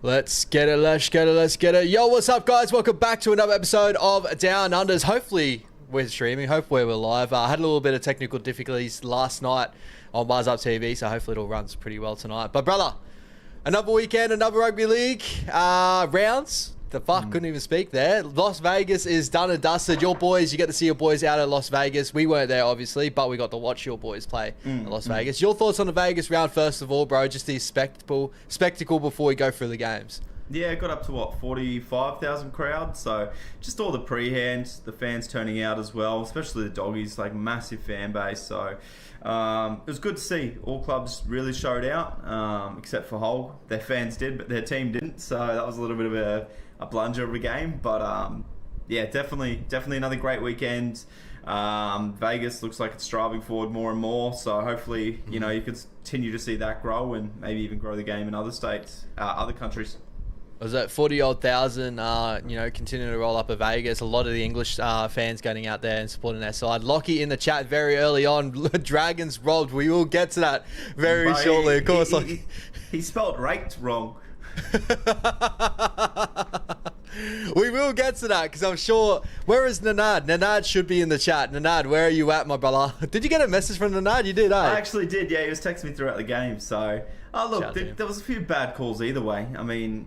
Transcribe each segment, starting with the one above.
Let's get it, let's get it, let's get it. Yo, what's up, guys? Welcome back to another episode of Down Unders. Hopefully, we're streaming. Hopefully, we're live. I had a little bit of technical difficulties last night on Buzz Up TV, so hopefully it all runs pretty well tonight. But, brother, another weekend, another rugby league rounds. The fuck, couldn't even speak there. Las Vegas is done and dusted. Your boys, you get to see your boys out at Las Vegas. We weren't there, obviously, but we got to watch your boys play at Las Vegas. Your thoughts on the Vegas round, first of all, bro? Just the spectacle before we go through the games. Yeah, it got up to, what, 45,000 crowd. So just all the pre-hands, the fans turning out as well, especially the doggies, like massive fan base. So it was good to see. All clubs really showed out, except for Hull. Their fans did, but their team didn't. So that was a little bit of a blunder of a game. But yeah, definitely another great weekend. Vegas looks like it's striving forward more and more. So hopefully, you know, you could continue to see that grow and maybe even grow the game in other states, other countries. Was that 40-odd thousand, you know, continuing to roll up at Vegas. A lot of the English fans getting out there and supporting their side. Lockie in the chat very early on. Dragons robbed. We will get to that very shortly, of course. He spelled raped wrong. We will get to that because I'm sure. Where is Nanad? Nanad should be in the chat. Nanad, where are you at, my brother? Did you get a message from Nanad? You did, eh? I actually did, yeah. He was texting me throughout the game. So, look, there was a few bad calls either way. I mean,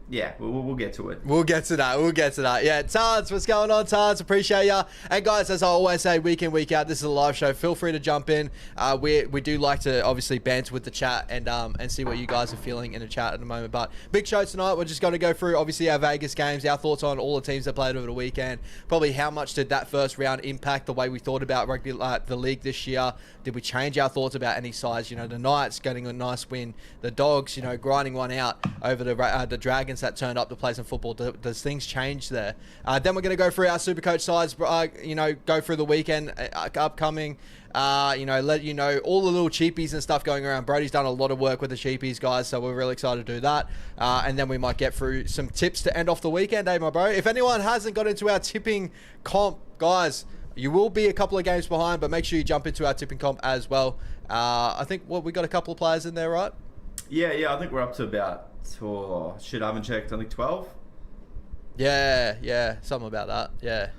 yeah, we'll get to it. We'll get to that. Yeah, Tards, what's going on, Tards? Appreciate ya. And guys, as I always say, week in, week out, this is a live show. Feel free to jump in. We do like to obviously banter with the chat and see what you guys are feeling in the chat at the moment. But big show tonight. We're just going to go through obviously our Vegas games, our thoughts on all the teams that played over the weekend. Probably how much did that first round impact the way we thought about rugby, the league this year? Did we change our thoughts about any sides? You know, the Knights getting a nice win, the Dogs, you know, grinding one out over the Dragons that turned up to play some football. Does things change there? Then we're going to go through our Supercoach sides, you know, go through the weekend upcoming, you know, let you know all the little cheapies and stuff going around. Brodie's done a lot of work with the cheapies, guys, so we're really excited to do that. And then we might get through some tips to end off the weekend, eh, my bro? If anyone hasn't got into our tipping comp, guys, you will be a couple of games behind, but make sure you jump into our tipping comp as well. I think, we got a couple of players in there, right? Yeah, I think we're up to about, I haven't checked, I think 12. Yeah, something about that.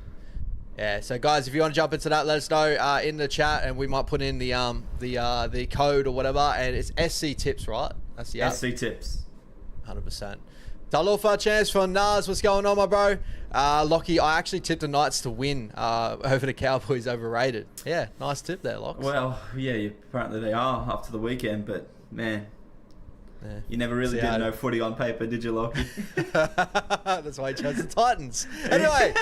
Yeah. So guys, if you want to jump into that, let us know in the chat, and we might put in the code or whatever. And it's SC Tips, right? That's the app. SC Tips. 100%. Talofa chance from Nas. What's going on, my bro? Lockie, I actually tipped the Knights to win over the Cowboys, overrated. Yeah, nice tip there, Locks. Well, yeah, apparently they are after the weekend, but man. Yeah. You never really did know footy on paper, did you, Lockie? That's why he chose the Titans. Anyway,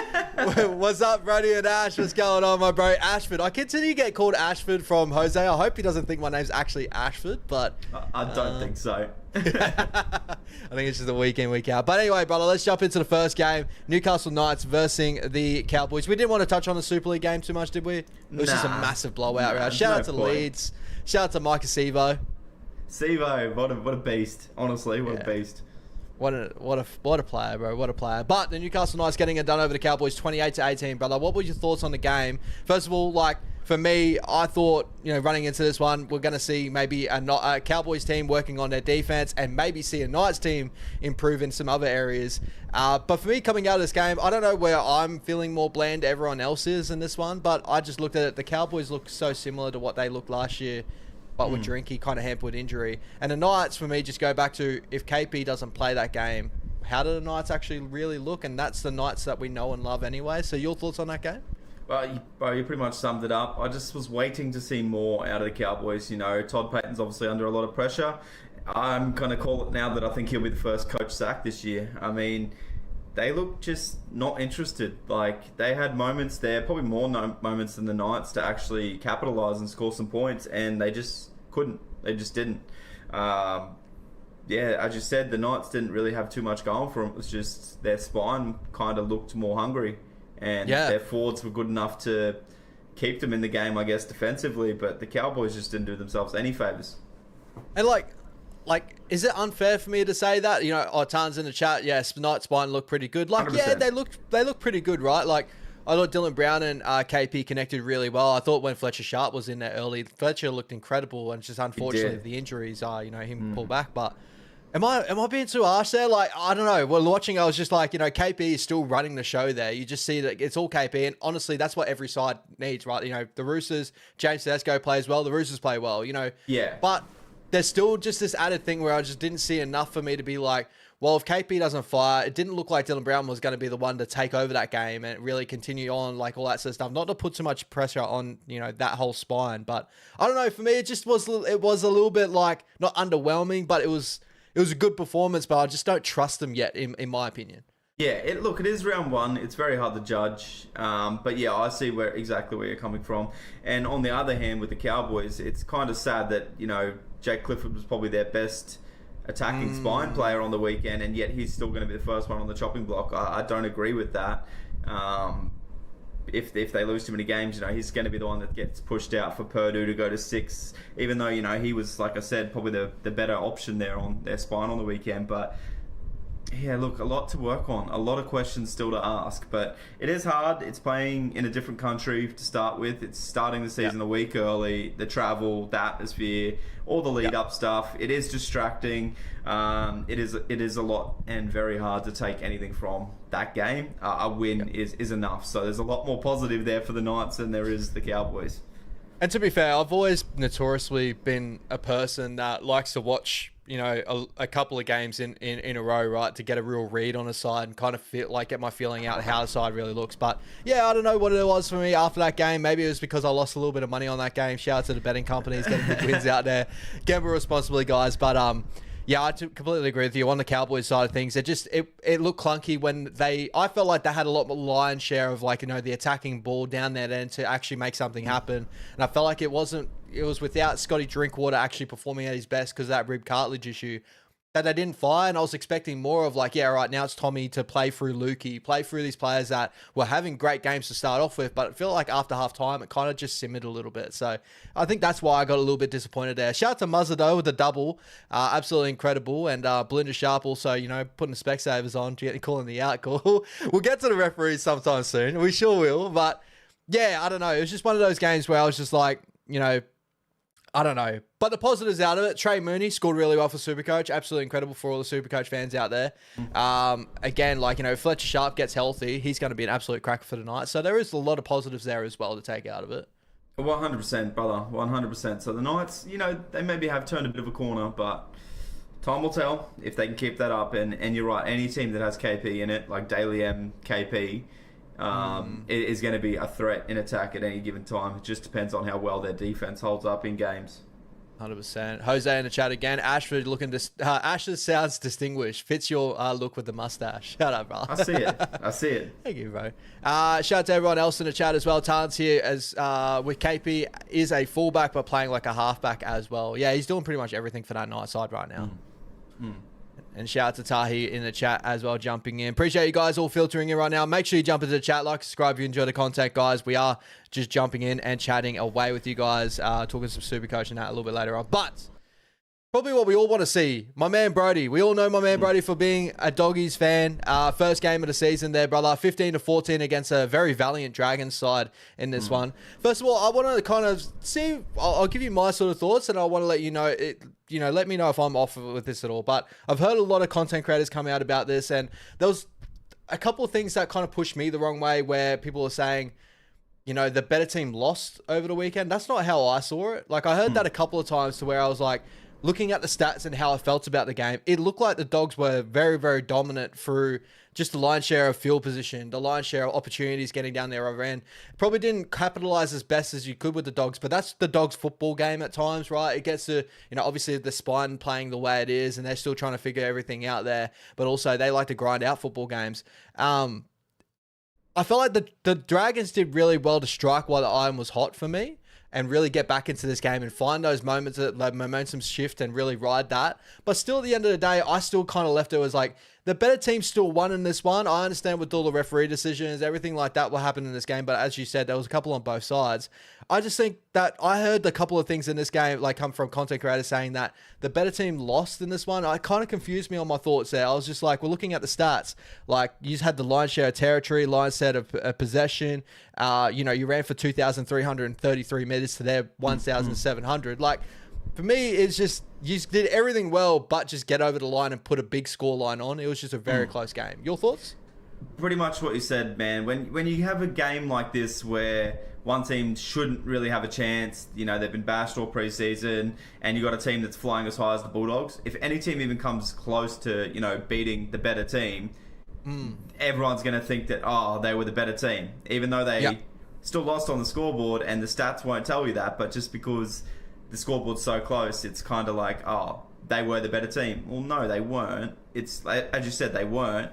what's up, Brody and Ash? What's going on, my bro? Ashford. I continue to get called Ashford from Jose. I hope he doesn't think my name's actually Ashford, but I don't think so. I think it's just a week in, week out. But anyway, brother, let's jump into the first game. Newcastle Knights versus the Cowboys. We didn't want to touch on the Super League game too much, did we? It was just a massive blowout. Right? Shout out to Leeds. Shout out to Mike Acevo. Sevo, what a beast. Honestly, what a beast. What a player, bro. What a player. But the Newcastle Knights getting it done over the Cowboys 28-18, brother. What were your thoughts on the game? First of all, like, for me, I thought, you know, running into this one, we're going to see maybe a Cowboys team working on their defense and maybe see a Knights team improve in some other areas. But for me, coming out of this game, I don't know where I'm feeling more bland everyone else is in this one, but I just looked at it. The Cowboys look so similar to what they looked last year, but with Drinky kind of hampered with injury. And the Knights, for me, just go back to, if KP doesn't play that game, how do the Knights actually really look? And that's the Knights that we know and love anyway. So your thoughts on that game? Well, you pretty much summed it up. I just was waiting to see more out of the Cowboys. You know, Todd Payton's obviously under a lot of pressure. I'm going to call it now that I think he'll be the first coach sacked this year. I mean, they look just not interested. Like, they had moments there, probably more moments than the Knights, to actually capitalise and score some points, and they just couldn't. They just didn't. Yeah, as you said, the Knights didn't really have too much going for them. It was just their spine kind of looked more hungry, and their forwards were good enough to keep them in the game, I guess, defensively, but the Cowboys just didn't do themselves any favours. And like, is it unfair for me to say that? You know, Tan's in the chat. Yes, Knights spine looked pretty good. Like, 100%. Yeah, they look pretty good, right? Like, I thought Dylan Brown and KP connected really well. I thought when Fletcher Sharp was in there early, Fletcher looked incredible, and just unfortunately the injuries, you know, him pull back. But Am I being too harsh there? Like, I don't know. Well, watching, I was just like, KP is still running the show there. You just see that it's all KP, and honestly, that's what every side needs, right? The Roosters, James Tedesco plays well, the Roosters play well, Yeah. But there's still just this added thing where I just didn't see enough for me to be like, well, if KP doesn't fire, it didn't look like Dylan Brown was going to be the one to take over that game and really continue on, like all that sort of stuff. Not to put too much pressure on, that whole spine, but I don't know. For me, it just was a little bit like not underwhelming, but it was a good performance. But I just don't trust them yet, in my opinion. Yeah, it is round one. It's very hard to judge. But yeah, I see exactly where you're coming from. And on the other hand, with the Cowboys, it's kind of sad that, Jake Clifford was probably their best attacking spine player on the weekend, and yet he's still going to be the first one on the chopping block. I don't agree with that. If they lose too many games, he's going to be the one that gets pushed out for Purdue to go to 6, even though, he was, like I said, probably the better option there on their spine on the weekend. But yeah, look, a lot to work on, a lot of questions still to ask, but it is hard. It's playing in a different country to start with. It's starting the season a week early, the travel, the atmosphere, all the lead-up stuff. It is distracting. It is a lot and very hard to take anything from that game. A win is enough. So there's a lot more positive there for the Knights than there is the Cowboys. And to be fair, I've always notoriously been a person that likes to watch a couple of games in a row, right, to get a real read on a side and kind of get my feeling out how the side really looks. But yeah, I don't know what it was for me after that game. Maybe it was because I lost a little bit of money on that game. Shout out to the betting companies getting good wins out there. Gamble responsibly, guys. But yeah, I completely agree with you on the Cowboys side of things. It looked clunky when I felt like they had a lot more lion's share of the attacking ball down there then to actually make something happen. And I felt like it was without Scotty Drinkwater actually performing at his best because of that rib cartilage issue that they didn't fire. And I was expecting more of now it's Tommy to play through Lukey, play through these players that were having great games to start off with, but it felt like after half time, it kind of just simmered a little bit. So I think that's why I got a little bit disappointed there. Shout out to Muzzado with the double. Absolutely incredible. And Belinda Sharp also, putting the Specsavers on, calling the out call. We'll get to the referees sometime soon. We sure will. But yeah, I don't know. It was just one of those games where I was just like, I don't know. But the positives out of it, Trey Mooney scored really well for Supercoach. Absolutely incredible for all the Supercoach fans out there. Again, if Fletcher Sharp gets healthy, he's going to be an absolute cracker for tonight. So there is a lot of positives there as well to take out of it. 100%, brother. 100%. So the Knights, they maybe have turned a bit of a corner, but time will tell if they can keep that up. And you're right, any team that has KP in it, like Daly M, KP, is going to be a threat in attack at any given time. It just depends on how well their defense holds up in games. 100%. Jose in the chat again. Ashford Ashford sounds distinguished. Fits your look with the mustache. Shout out, bro. I see it. Thank you, bro. Shout out to everyone else in the chat as well. Talent's here as with KP is a fullback but playing like a halfback as well. Yeah, he's doing pretty much everything for that night side right now. And shout out to Tahi in the chat as well, jumping in. Appreciate you guys all filtering in right now. Make sure you jump into the chat, like, subscribe if you enjoy the content, guys. We are just jumping in and chatting away with you guys, talking some Supercoach and that a little bit later on. But probably what we all want to see, my man Brodie. We all know my man Brodie for being a Doggies fan. First game of the season there, brother. 15-14 against a very valiant Dragons side in this one. First of all, I want to kind of see, I'll give you my sort of thoughts, and I want to let you know, let me know if I'm off with this at all. But I've heard a lot of content creators come out about this, and there was a couple of things that kind of pushed me the wrong way where people are saying, the better team lost over the weekend. That's not how I saw it. I heard that a couple of times to where I was like, looking at the stats and how I felt about the game, it looked like the Dogs were very, very dominant through just the lion's share of field position, the lion's share of opportunities getting down there over end. Probably didn't capitalize as best as you could with the Dogs, but that's the Dogs football game at times, right? It gets to, obviously the spine playing the way it is, and they're still trying to figure everything out there, but also they like to grind out football games. I felt like the Dragons did really well to strike while the iron was hot for me, and really get back into this game and find those moments that momentum shift and really ride that. But still, at the end of the day, I still kind of left it as like, the better team still won in this one. I understand with all the referee decisions, everything like that will happen in this game. But as you said, there was a couple on both sides. I just think that I heard a couple of things in this game, come from content creators saying that the better team lost in this one. It kind of confused me on my thoughts there. I was just like, we're looking at the stats. You just had the lion's share of territory, lion's share of possession. You ran for 2,333 meters to their 1,700. For me, it's just you did everything well, but just get over the line and put a big score line on. It was just a very close game. Your thoughts? Pretty much what you said, man. When you have a game like this where one team shouldn't really have a chance, you know, they've been bashed all preseason, and you got a team that's flying as high as the Bulldogs. If any team even comes close to, you know, beating the better team, everyone's going to think that, oh, they were the better team, even though they still lost on the scoreboard, and the stats won't tell you that. But just because the scoreboard's so close, it's kind of like, oh, they were the better team. Well, no, they weren't. It's, as you said, they weren't.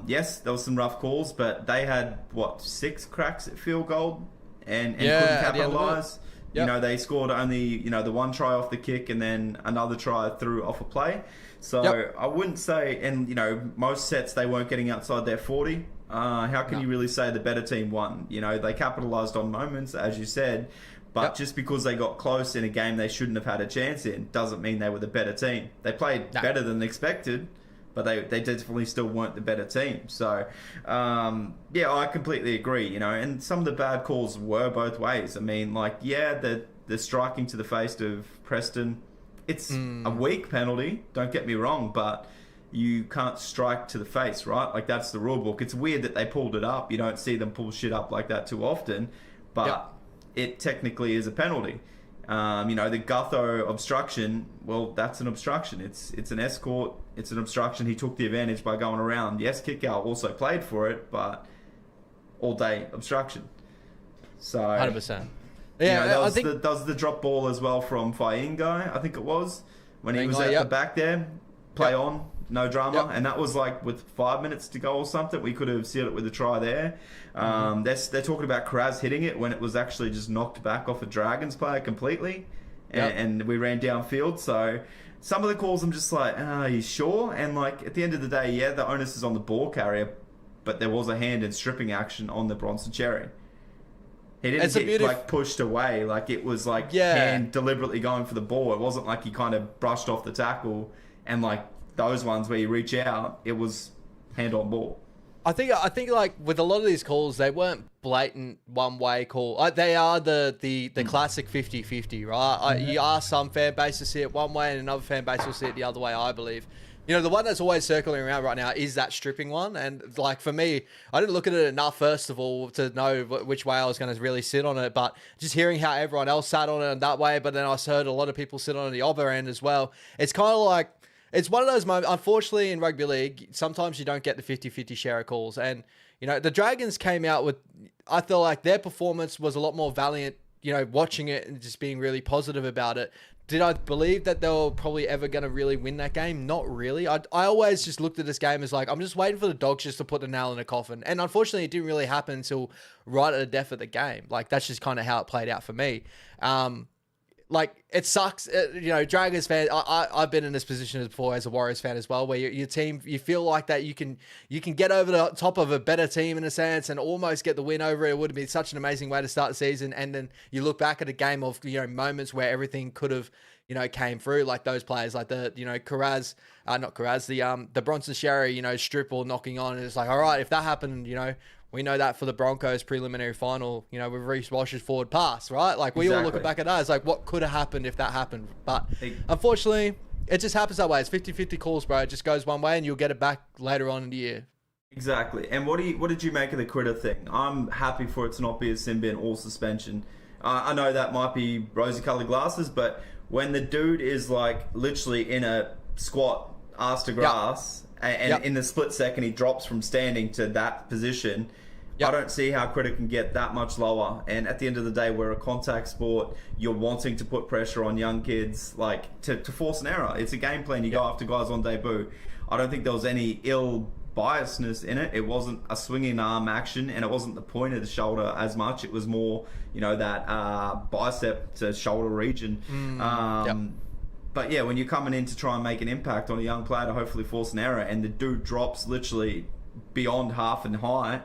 Yes, there was some rough calls, but they had, 6 cracks at field goal and couldn't capitalise. You know, they scored only, you know, the one try off the kick and then another try through off a play. So I wouldn't say, and, you know, most sets they weren't getting outside their 40. How can you really say the better team won? You know, they capitalised on moments, as you said, but just because they got close in a game they shouldn't have had a chance in doesn't mean they were the better team. They played better than expected, but they definitely still weren't the better team. So, yeah, I completely agree, you know, and some of the bad calls were both ways. I mean, like, yeah, the striking to the face of Preston, it's a weak penalty, don't get me wrong, but you can't strike to the face, right? Like, that's the rule book. It's weird that they pulled it up. You don't see them pull shit up like that too often, but it technically is a penalty. You know, the Gutho obstruction, well, that's an obstruction. It's an escort. It's an obstruction. He took the advantage by going around. Yes, Kickout also played for it, but all-day obstruction. So 100%. Yeah, you know, I think that was the drop ball as well from Faingo, I think it was, when he was at the back there. Play on, no drama. And that was like with 5 minutes to go or something. We could have sealed it with a try there. They're talking about Karaz hitting it when it was actually just knocked back off a Dragons player completely. And we ran downfield. So some of the calls I'm just like, are you sure? And like at the end of the day, yeah, the onus is on the ball carrier, but there was a hand and stripping action on the Bronson Cherry. He didn't get like pushed away. Like it was like hand deliberately going for the ball. It wasn't like he kind of brushed off the tackle. And like those ones where you reach out, it was hand on ball. I think like with a lot of these calls, they weren't blatant one-way call. Like, they are the classic 50-50, right? You ask some fan base to see it one way and another fan base will see it the other way, I believe. You know, the one that's always circling around right now is that stripping one. And like for me, I didn't look at it enough, first of all, to know which way I was going to really sit on it. But just hearing how everyone else sat on it that way, but then I heard a lot of people sit on the other end as well. It's kind of like, it's one of those moments, unfortunately, in rugby league, sometimes you don't get the 50-50 share of calls. And, you know, the Dragons came out with, I feel like their performance was a lot more valiant, you know, watching it and just being really positive about it. Did I believe that they were probably ever going to really win that game? Not really. I always just looked at this game as like, I'm just waiting for the Dogs just to put the nail in the coffin. And unfortunately, it didn't really happen until right at the death of the game. Like, that's just kind of how it played out for me. Like, it sucks, you know, Dragons fan. I've been in this position before as a Warriors fan as well, where your team, you feel like that you can get over the top of a better team in a sense and almost get the win over it. It would have been such an amazing way to start the season. And then you look back at a game of, you know, moments where everything could have, you know, came through, like those players, like the, you know, the Bronson Sherry, you know, strip or knocking on. And it's like, all right, if that happened, you know, we know that for the Broncos preliminary final, you know, with Reece Walsh's forward pass, right? Like, we all look back at that. It's like, what could have happened if that happened? But unfortunately, it just happens that way. It's 50-50 calls, bro. It just goes one way and you'll get it back later on in the year. Exactly. And what did you make of the Critter thing? I'm happy for it to not be a sin bin or suspension. I know that might be rosy-coloured glasses, but when the dude is, like, literally in a squat, ass to grass, and in the split second he drops from standing to that position, I don't see how Critter can get that much lower. And at the end of the day, we're a contact sport. You're wanting to put pressure on young kids, like, to force an error. It's a game plan. You go after guys on debut. I don't think there was any ill biasness in it. It wasn't a swinging arm action, and it wasn't the point of the shoulder as much. It was more, you know, that bicep to shoulder region. But yeah, when you're coming in to try and make an impact on a young player to hopefully force an error, and the dude drops literally beyond half in height,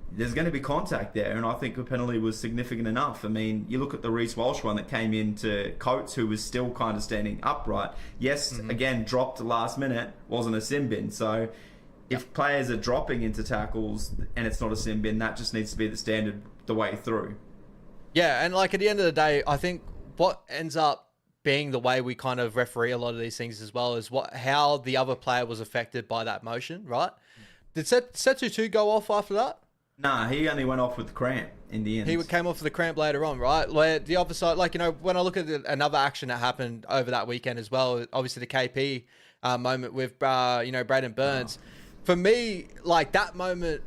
there's going to be contact there, and I think the penalty was significant enough. I mean, you look at the Reece Walsh one that came into Coates, who was still kind of standing upright. Yes, again, dropped last minute, wasn't a sin bin. So if players are dropping into tackles and it's not a sin bin, that just needs to be the standard the way through. Yeah, and like at the end of the day, I think what ends up being the way we kind of referee a lot of these things as well, is how the other player was affected by that motion, right? Did Setu 2 go off after that? Nah, he only went off with cramp in the end. He came off with the cramp later on, right? Where the other side, like, you know, when I look at another action that happened over that weekend as well, obviously the KP moment with, you know, Braden Burns. For me, like that moment,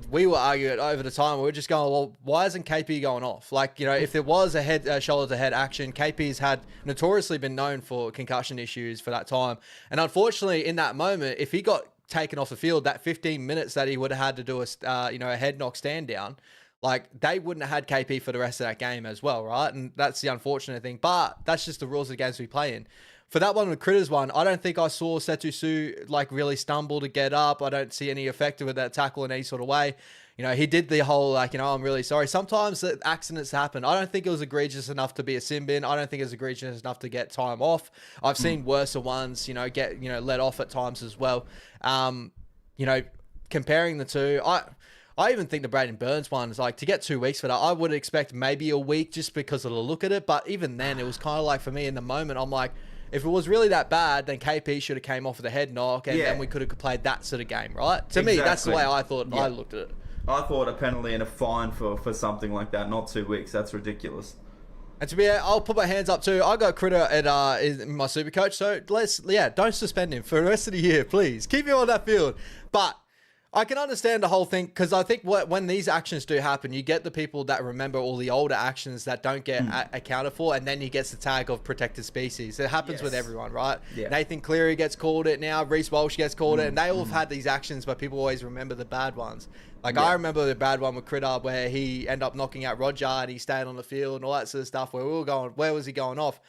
we were arguing over the time. We were just going, well, why isn't KP going off? Like, you know, if there was a shoulder-to-head action, KP's had notoriously been known for concussion issues for that time. And unfortunately, in that moment, if he got taken off the field, that 15 minutes that he would have had to do a head knock stand down, like they wouldn't have had KP for the rest of that game as well, right? And that's the unfortunate thing. But that's just the rules of the games we play in. For that one, the Critters one, I don't think I saw Setu Su like really stumble to get up. I don't see any effect with that tackle in any sort of way. You know, he did the whole like, you know, I'm really sorry. Sometimes accidents happen. I don't think it was egregious enough to be a sin bin. I don't think it was egregious enough to get time off. I've seen worse ones, you know, get, you know, let off at times as well. You know, comparing the two, I even think the Braden Burns one is like, to get 2 weeks for that, I would expect maybe a week just because of the look at it. But even then, it was kind of like, for me in the moment, I'm like, if it was really that bad, then KP should have came off with a head knock, and then we could have played that sort of game, right? To me, that's the way I thought. I looked at it. I thought a penalty and a fine for something like that, not 2 weeks. That's ridiculous. And to be, I'll put my hands up too. I got Critter at in my Supercoach, so don't suspend him for the rest of the year, please. Keep him on that field. But I can understand the whole thing, because I think when these actions do happen, you get the people that remember all the older actions that don't get accounted for, and then he gets the tag of protected species. It happens with everyone, right? Yeah. Nathan Cleary gets called it now, Reece Walsh gets called it, and they all have had these actions, but people always remember the bad ones. Like I remember the bad one with Critter where he ended up knocking out Roger and he stayed on the field and all that sort of stuff, where we were going, where was he going off?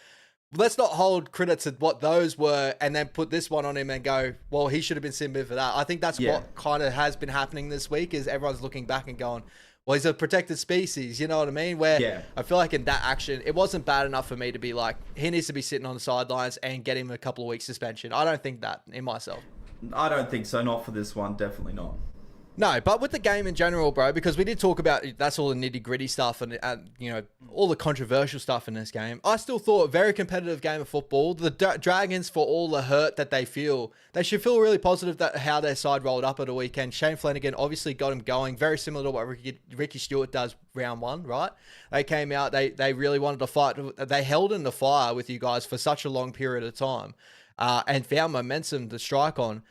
Let's not hold credit to what those were and then put this one on him and go, well, he should have been sin bin for that. I think that's what kind of has been happening this week, is everyone's looking back and going, well, he's a protected species. You know what I mean? Where I feel like in that action, it wasn't bad enough for me to be like, he needs to be sitting on the sidelines and get him a couple of weeks suspension. I don't think that in myself. I don't think so. Not for this one. Definitely not. No, but with the game in general, bro, because we did talk about, that's all the nitty gritty stuff and you know, all the controversial stuff in this game. I still thought a very competitive game of football. The Dragons, for all the hurt that they feel, they should feel really positive that how their side rolled up at the weekend. Shane Flanagan obviously got him going, very similar to what Ricky Stewart does round one, right? They came out, they really wanted to fight. They held in the fire with you guys for such a long period of time and found momentum to strike on.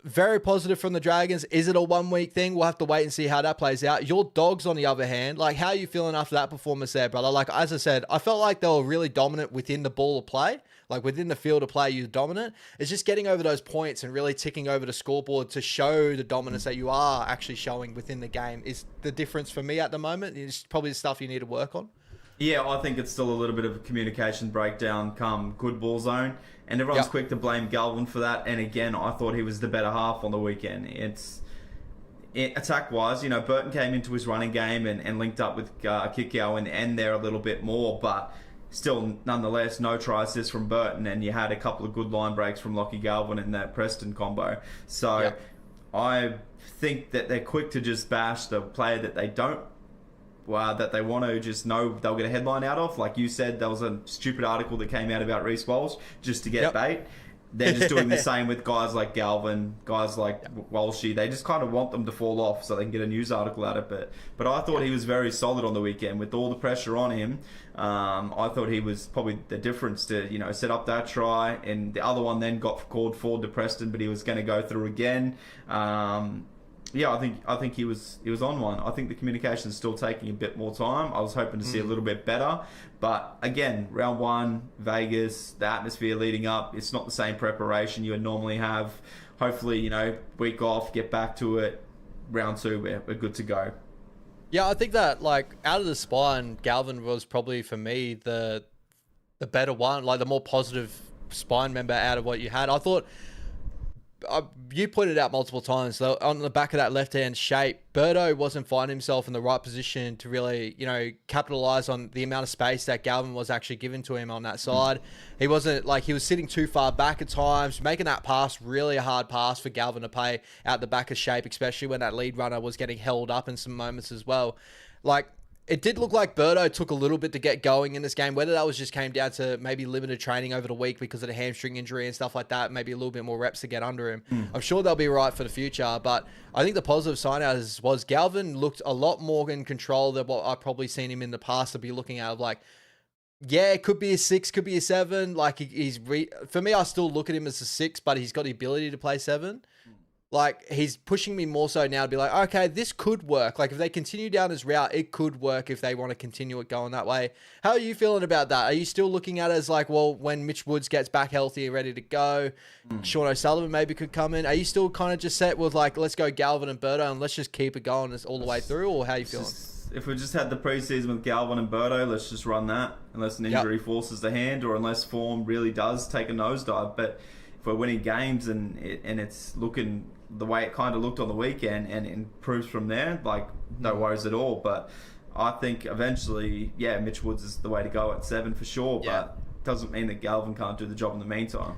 Very positive from the Dragons. Is it a 1 week thing? We'll have to wait and see how that plays out. Your Dogs, on the other hand, like, how are you feeling after that performance there, brother? Like, as I said, I felt like they were really dominant within the ball of play. Like, within the field of play, you're dominant. It's just getting over those points and really ticking over the scoreboard to show the dominance that you are actually showing within the game is the difference for me at the moment. It's probably the stuff you need to work on. Yeah, I think it's still a little bit of a communication breakdown come good ball zone. And everyone's quick to blame Galvin for that. And again, I thought he was the better half on the weekend. Attack-wise, you know, Burton came into his running game and linked up with Kikau and end there a little bit more. But still, nonetheless, no try assist from Burton. And you had a couple of good line breaks from Lockie Galvin and that Preston combo. So I think that they're quick to just bash the player that they don't that they want to just know they'll get a headline out of. Like you said, there was a stupid article that came out about Reece Walsh just to get bait. They're just doing the same with guys like Galvin, guys like Walshy. They just kind of want them to fall off so they can get a news article out of it. But I thought he was very solid on the weekend with all the pressure on him. I thought he was probably the difference to, you know, set up that try. And the other one then got called forward to Preston, but he was going to go through again. Yeah, I think he was on one. I think the communication is still taking a bit more time. I was hoping to see a little bit better, but again, round one, Vegas, the atmosphere leading up, it's not the same preparation you would normally have. Hopefully, you know, week off, get back to it. Round two, we're good to go. Yeah, I think that like out of the spine, Galvin was probably for me the better one, like the more positive spine member out of what you had. I thought. You pointed out multiple times, though, on the back of that left-hand shape, Birdo wasn't finding himself in the right position to really, you know, capitalize on the amount of space that Galvin was actually given to him on that side. He wasn't, like, he was sitting too far back at times, making that pass really a hard pass for Galvin to play out the back of shape, especially when that lead runner was getting held up in some moments as well. Like, it did look like Birdo took a little bit to get going in this game. Whether that was just came down to maybe limited training over the week because of the hamstring injury and stuff like that, maybe a little bit more reps to get under him. I'm sure they'll be right for the future. But I think the positive sign out was Galvin looked a lot more in control than what I've probably seen him in the past to be looking at. Like, yeah, it could be a 6, could be a 7. Like for me, I still look at him as a 6, but he's got the ability to play 7. Like, he's pushing me more so now to be like, okay, this could work. Like, if they continue down this route, it could work if they want to continue it going that way. How are you feeling about that? Are you still looking at it as like, well, when Mitch Woods gets back healthy and ready to go, Sean O'Sullivan maybe could come in? Are you still kind of just set with like, let's go Galvin and Birdo and let's just keep it going all the way through? Or how are you feeling? If we just had the preseason with Galvin and Birdo, let's just run that unless an injury forces the hand or unless form really does take a nosedive. But if we're winning games and it's looking the way it kind of looked on the weekend and improves from there, like, no worries at all. But I think eventually, Mitch Woods is the way to go at 7 for sure, but doesn't mean that Galvin can't do the job in the meantime.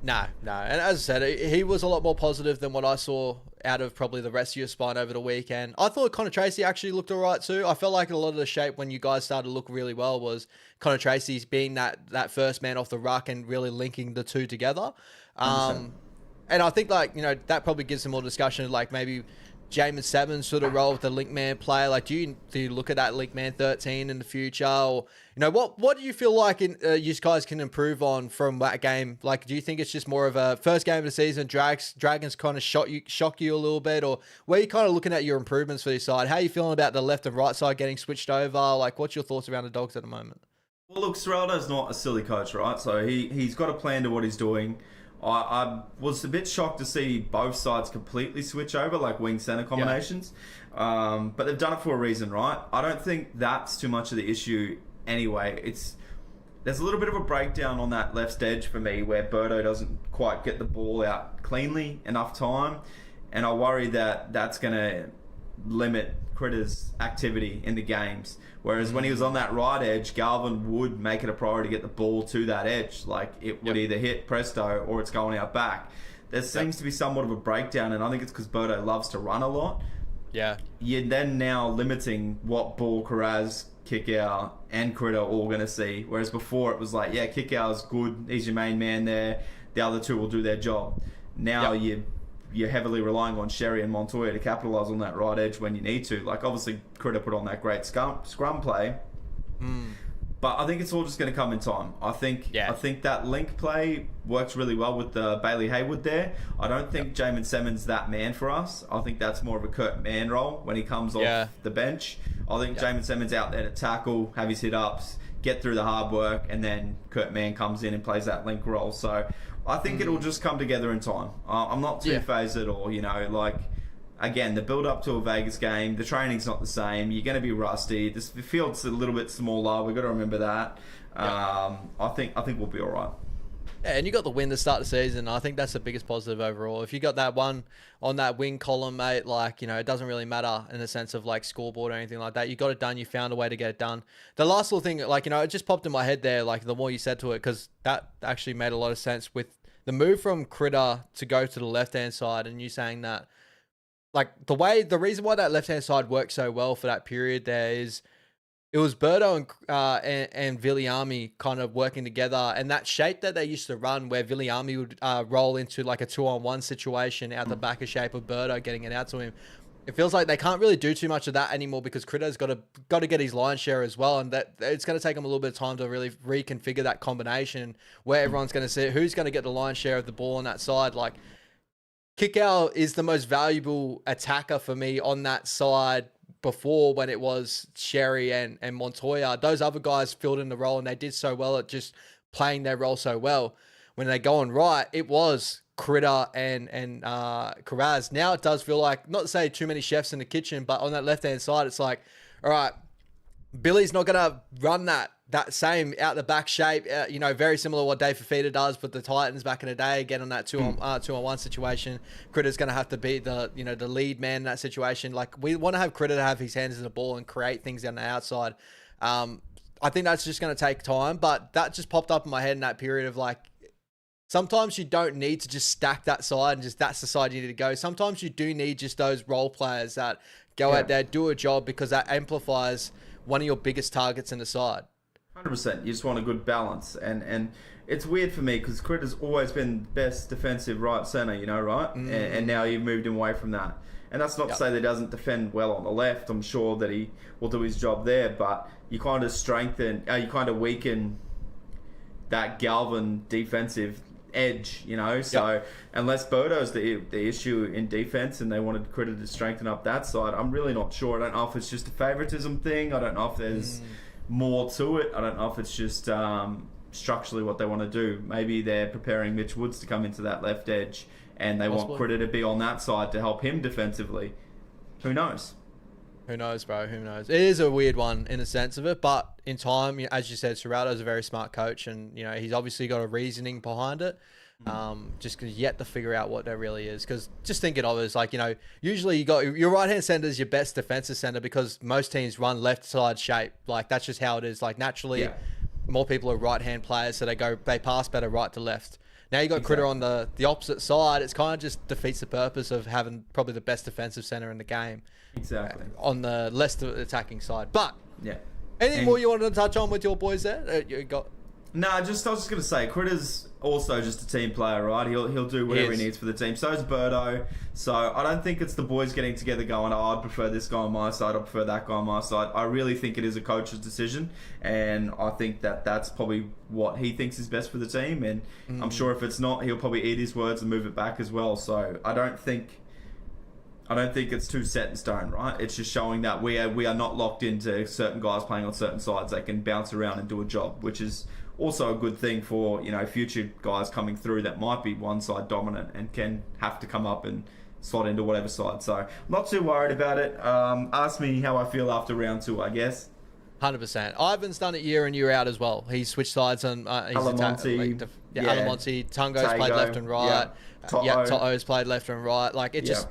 No. And as I said, he was a lot more positive than what I saw out of probably the rest of your spine over the weekend. I thought Connor Tracy actually looked all right too. I felt like a lot of the shape when you guys started to look really well was Connor Tracy's being that first man off the ruck and really linking the two together. And I think, like, you know, that probably gives some more discussion, like maybe Jamin Seven sort of role with the link man player. Like, do you look at that link man 13 in the future? Or, you know, what do you feel like you guys can improve on from that game? Like, do you think it's just more of a first game of the season, Dragons kind of shock you a little bit? Or where are you kind of looking at your improvements for this side? How are you feeling about the left and right side getting switched over? Like, what's your thoughts around the Dogs at the moment? Well, look, Serraldo's not a silly coach, right? So he's got a plan to what he's doing. I was a bit shocked to see both sides completely switch over, like wing center combinations. But they've done it for a reason, right? I don't think that's too much of the issue anyway. There's a little bit of a breakdown on that left edge for me where Birdo doesn't quite get the ball out cleanly enough time. And I worry that that's going to limit Critter's activity in the games. Whereas when he was on that right edge, Galvin would make it a priority to get the ball to that edge. Like, it would either hit Presto or it's going out back. There seems to be somewhat of a breakdown, and I think it's because Birdo loves to run a lot. Yeah. You're then now limiting what ball Karaz, Kickout, and Critter are all going to see. Whereas before it was like, Kickout's good, he's your main man there, the other two will do their job. Now you're heavily relying on Sherry and Montoya to capitalise on that right edge when you need to. Like, obviously, Critter put on that great scrum play. But I think it's all just going to come in time. I think that link play works really well with the Bailey Haywood there. I don't think Jamin Simmons that man for us. I think that's more of a Kurt Mann role when he comes off the bench. I think Jamin Simmons out there to tackle, have his hit-ups, get through the hard work, and then Kurt Mann comes in and plays that link role. So I think it'll just come together in time. I'm not too phased at all, you know, like, again, the build up to a Vegas game, the training's not the same, you're going to be rusty, the field's a little bit smaller, we've got to remember that. I think we'll be all right. Yeah, and you got the win to start the season. I think that's the biggest positive overall. If you got that one on that win column, mate, like, you know, it doesn't really matter in the sense of like scoreboard or anything like that. You got it done. You found a way to get it done. The last little thing, like, you know, it just popped in my head there, like the more you said to it, because that actually made a lot of sense with the move from Critter to go to the left-hand side, and you saying that, like, the reason why that left-hand side worked so well for that period there is it was Birdo and Viliami kind of working together, and that shape that they used to run where Viliami would roll into like a 2-on-1 situation out the back of shape of Birdo getting it out to him. It feels like they can't really do too much of that anymore because Critter's got to get his line share as well, and that it's going to take him a little bit of time to really reconfigure that combination where everyone's going to see who's going to get the line share of the ball on that side. Like, Kickout is the most valuable attacker for me on that side before, when it was Sherry and Montoya. Those other guys filled in the role and they did so well at just playing their role so well. When they go on right, it was Critter and Karaz. Now it does feel like, not to say too many chefs in the kitchen, but on that left-hand side, it's like, all right, Billy's not going to run that same out the back shape, you know, very similar to what Dave Fafita does, but the Titans back in the day, get on that 2-on-1 situation. Critter's going to have to be the lead man in that situation. Like, we want to have Critter to have his hands in the ball and create things on the outside. I think that's just going to take time, but that just popped up in my head in that period of like, sometimes you don't need to just stack that side and just that's the side you need to go. Sometimes you do need just those role players that go out there, do a job, because that amplifies one of your biggest targets in the side. 100%. You just want a good balance, and it's weird for me because Critter's always been best defensive right centre, you know, right? And now you've moved him away from that. And that's not to say that he doesn't defend well on the left. I'm sure that he will do his job there, but you kind of weaken that Galvin defensive edge, you know. So unless Bodo's the issue in defense and they wanted Critter to strengthen up that side, I'm really not sure. I don't know if it's just a favoritism thing. I don't know if there's more to it. I don't know if it's just structurally what they want to do. Maybe they're preparing Mitch Woods to come into that left edge and they want Critter to be on that side to help him defensively. Who knows? Who knows, bro? Who knows? It is a weird one in the sense of it, but in time, as you said, Serrato's a very smart coach, and you know he's obviously got a reasoning behind it. Just because yet to figure out what that really is. Because just thinking of it is like, you know, usually you got your right hand center is your best defensive center because most teams run left side shape. Like that's just how it is. Like naturally, more people are right hand players, so they pass better right to left. Now you got Critter on the opposite side. It's kind of just defeats the purpose of having probably the best defensive center in the game. Exactly. On the less attacking side. But anything And more you wanted to touch on with your boys there? You got. I was just going to say, Critter's also just a team player, right? He'll do whatever he needs for the team. So is Birdo. So I don't think it's the boys getting together going, oh, I'd prefer this guy on my side, I prefer that guy on my side. I really think it is a coach's decision, and I think that that's probably what he thinks is best for the team. And I'm sure if it's not, he'll probably eat his words and move it back as well. So I don't think it's too set in stone, right? It's just showing that we are not locked into certain guys playing on certain sides. They can bounce around and do a job, which is also a good thing for, you know, future guys coming through that might be one side dominant and can have to come up and slot into whatever side. So I'm not too worried about it. Ask me how I feel after round 2, I guess. 100%. Ivan's done it year in, year out as well. He's switched sides on Alamonte. Alamonte. Tungo's played left and right. To'o's played left and right. Like it just,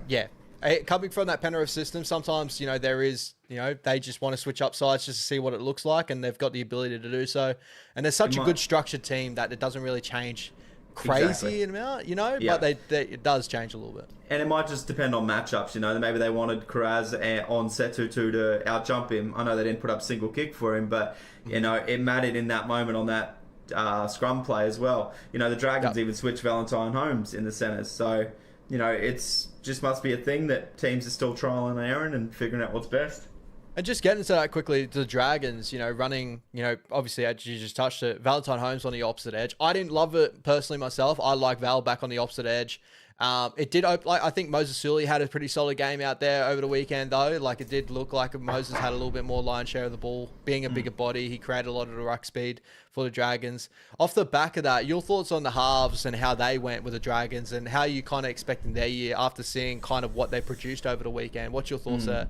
coming from that Penrith system, sometimes, you know, there is, you know, they just want to switch up sides just to see what it looks like, and they've got the ability to do so. And they're such a good structured team that it doesn't really change crazy amount, you know, but it does change a little bit. And it might just depend on matchups, you know. Maybe they wanted Karaz on Setu to outjump him. I know they didn't put up single kick for him, but, you know, it mattered in that moment on that scrum play as well. You know, the Dragons even switched Valentine Holmes in the centres. So, you know, it's just must be a thing that teams are still trial and error and figuring out what's best. And just getting to that quickly, the Dragons, you know, running, you know, obviously, as you just touched it, Valentine Holmes on the opposite edge. I didn't love it personally myself. I like Val back on the opposite edge. It did open, like, I think Moses Sully had a pretty solid game out there over the weekend, though. Like, it did look like Moses had a little bit more lion's share of the ball. Being a bigger body, he created a lot of the ruck speed for the Dragons. Off the back of that, your thoughts on the halves and how they went with the Dragons and how you kind of expecting their year after seeing kind of what they produced over the weekend? What's your thoughts there?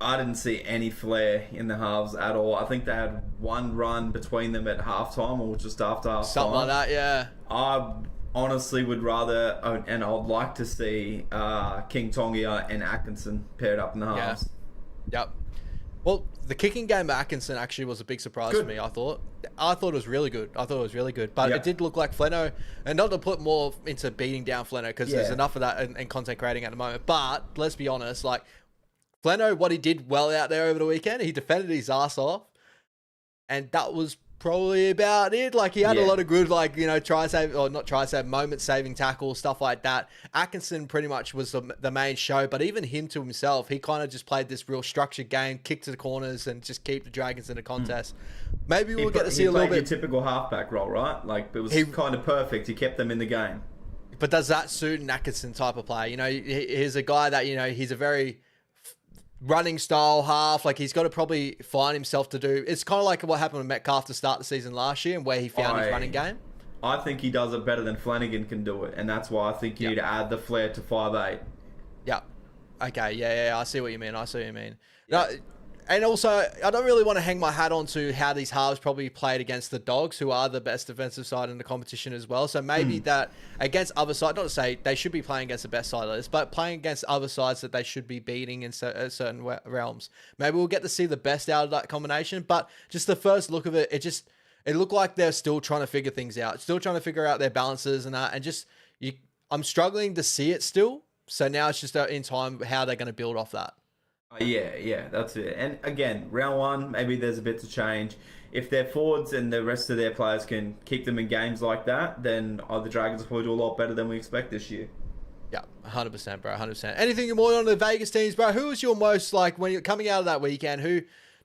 I didn't see any flair in the halves at all. I think they had one run between them at halftime or just after halftime. Something like that, yeah. I honestly would rather, and I'd like to see King Tongia and Atkinson paired up in the halves. Yep. Well, the kicking game of Atkinson actually was a big surprise for me, I thought. I thought it was really good. But it did look like Fleno, and not to put more into beating down Fleno, because there's enough of that in content creating at the moment. But let's be honest, like, Fleno, what he did well out there over the weekend, he defended his ass off, and that was probably about it. Like, he had a lot of good, like, you know, moment-saving tackles, stuff like that. Atkinson pretty much was the main show, but even him to himself, he kind of just played this real structured game, kick to the corners, and just keep the Dragons in the contest. Maybe we'll get to see a little bit. He played your typical halfback role, right? Like, it was kind of perfect. He kept them in the game. But does that suit an Atkinson type of player? You know, he's a guy that, you know, he's a very running style half. Like, he's got to probably find himself to do. It's kind of like what happened with Metcalf to start the season last year and where he found his running game. I think he does it better than Flanagan can do it, and that's why I think you need to add the flair to 5'8". Yeah. Okay. Yeah. I see what you mean. No, and also, I don't really want to hang my hat on to how these halves probably played against the Dogs, who are the best defensive side in the competition as well. So maybe that against other sides, not to say they should be playing against the best side of this, but playing against other sides that they should be beating in certain realms. Maybe we'll get to see the best out of that combination. But just the first look of it, it looked like they're still trying to figure things out, still trying to figure out their balances and that. And I'm struggling to see it still. So now it's just in time how they're going to build off that. Yeah, that's it. And again, round one, maybe there's a bit to change. If their forwards and the rest of their players can keep them in games like that, then the Dragons will probably do a lot better than we expect this year. Yeah, 100%, bro, 100%. Anything more on the Vegas teams, bro? Who was your most, like, when you're coming out of that weekend,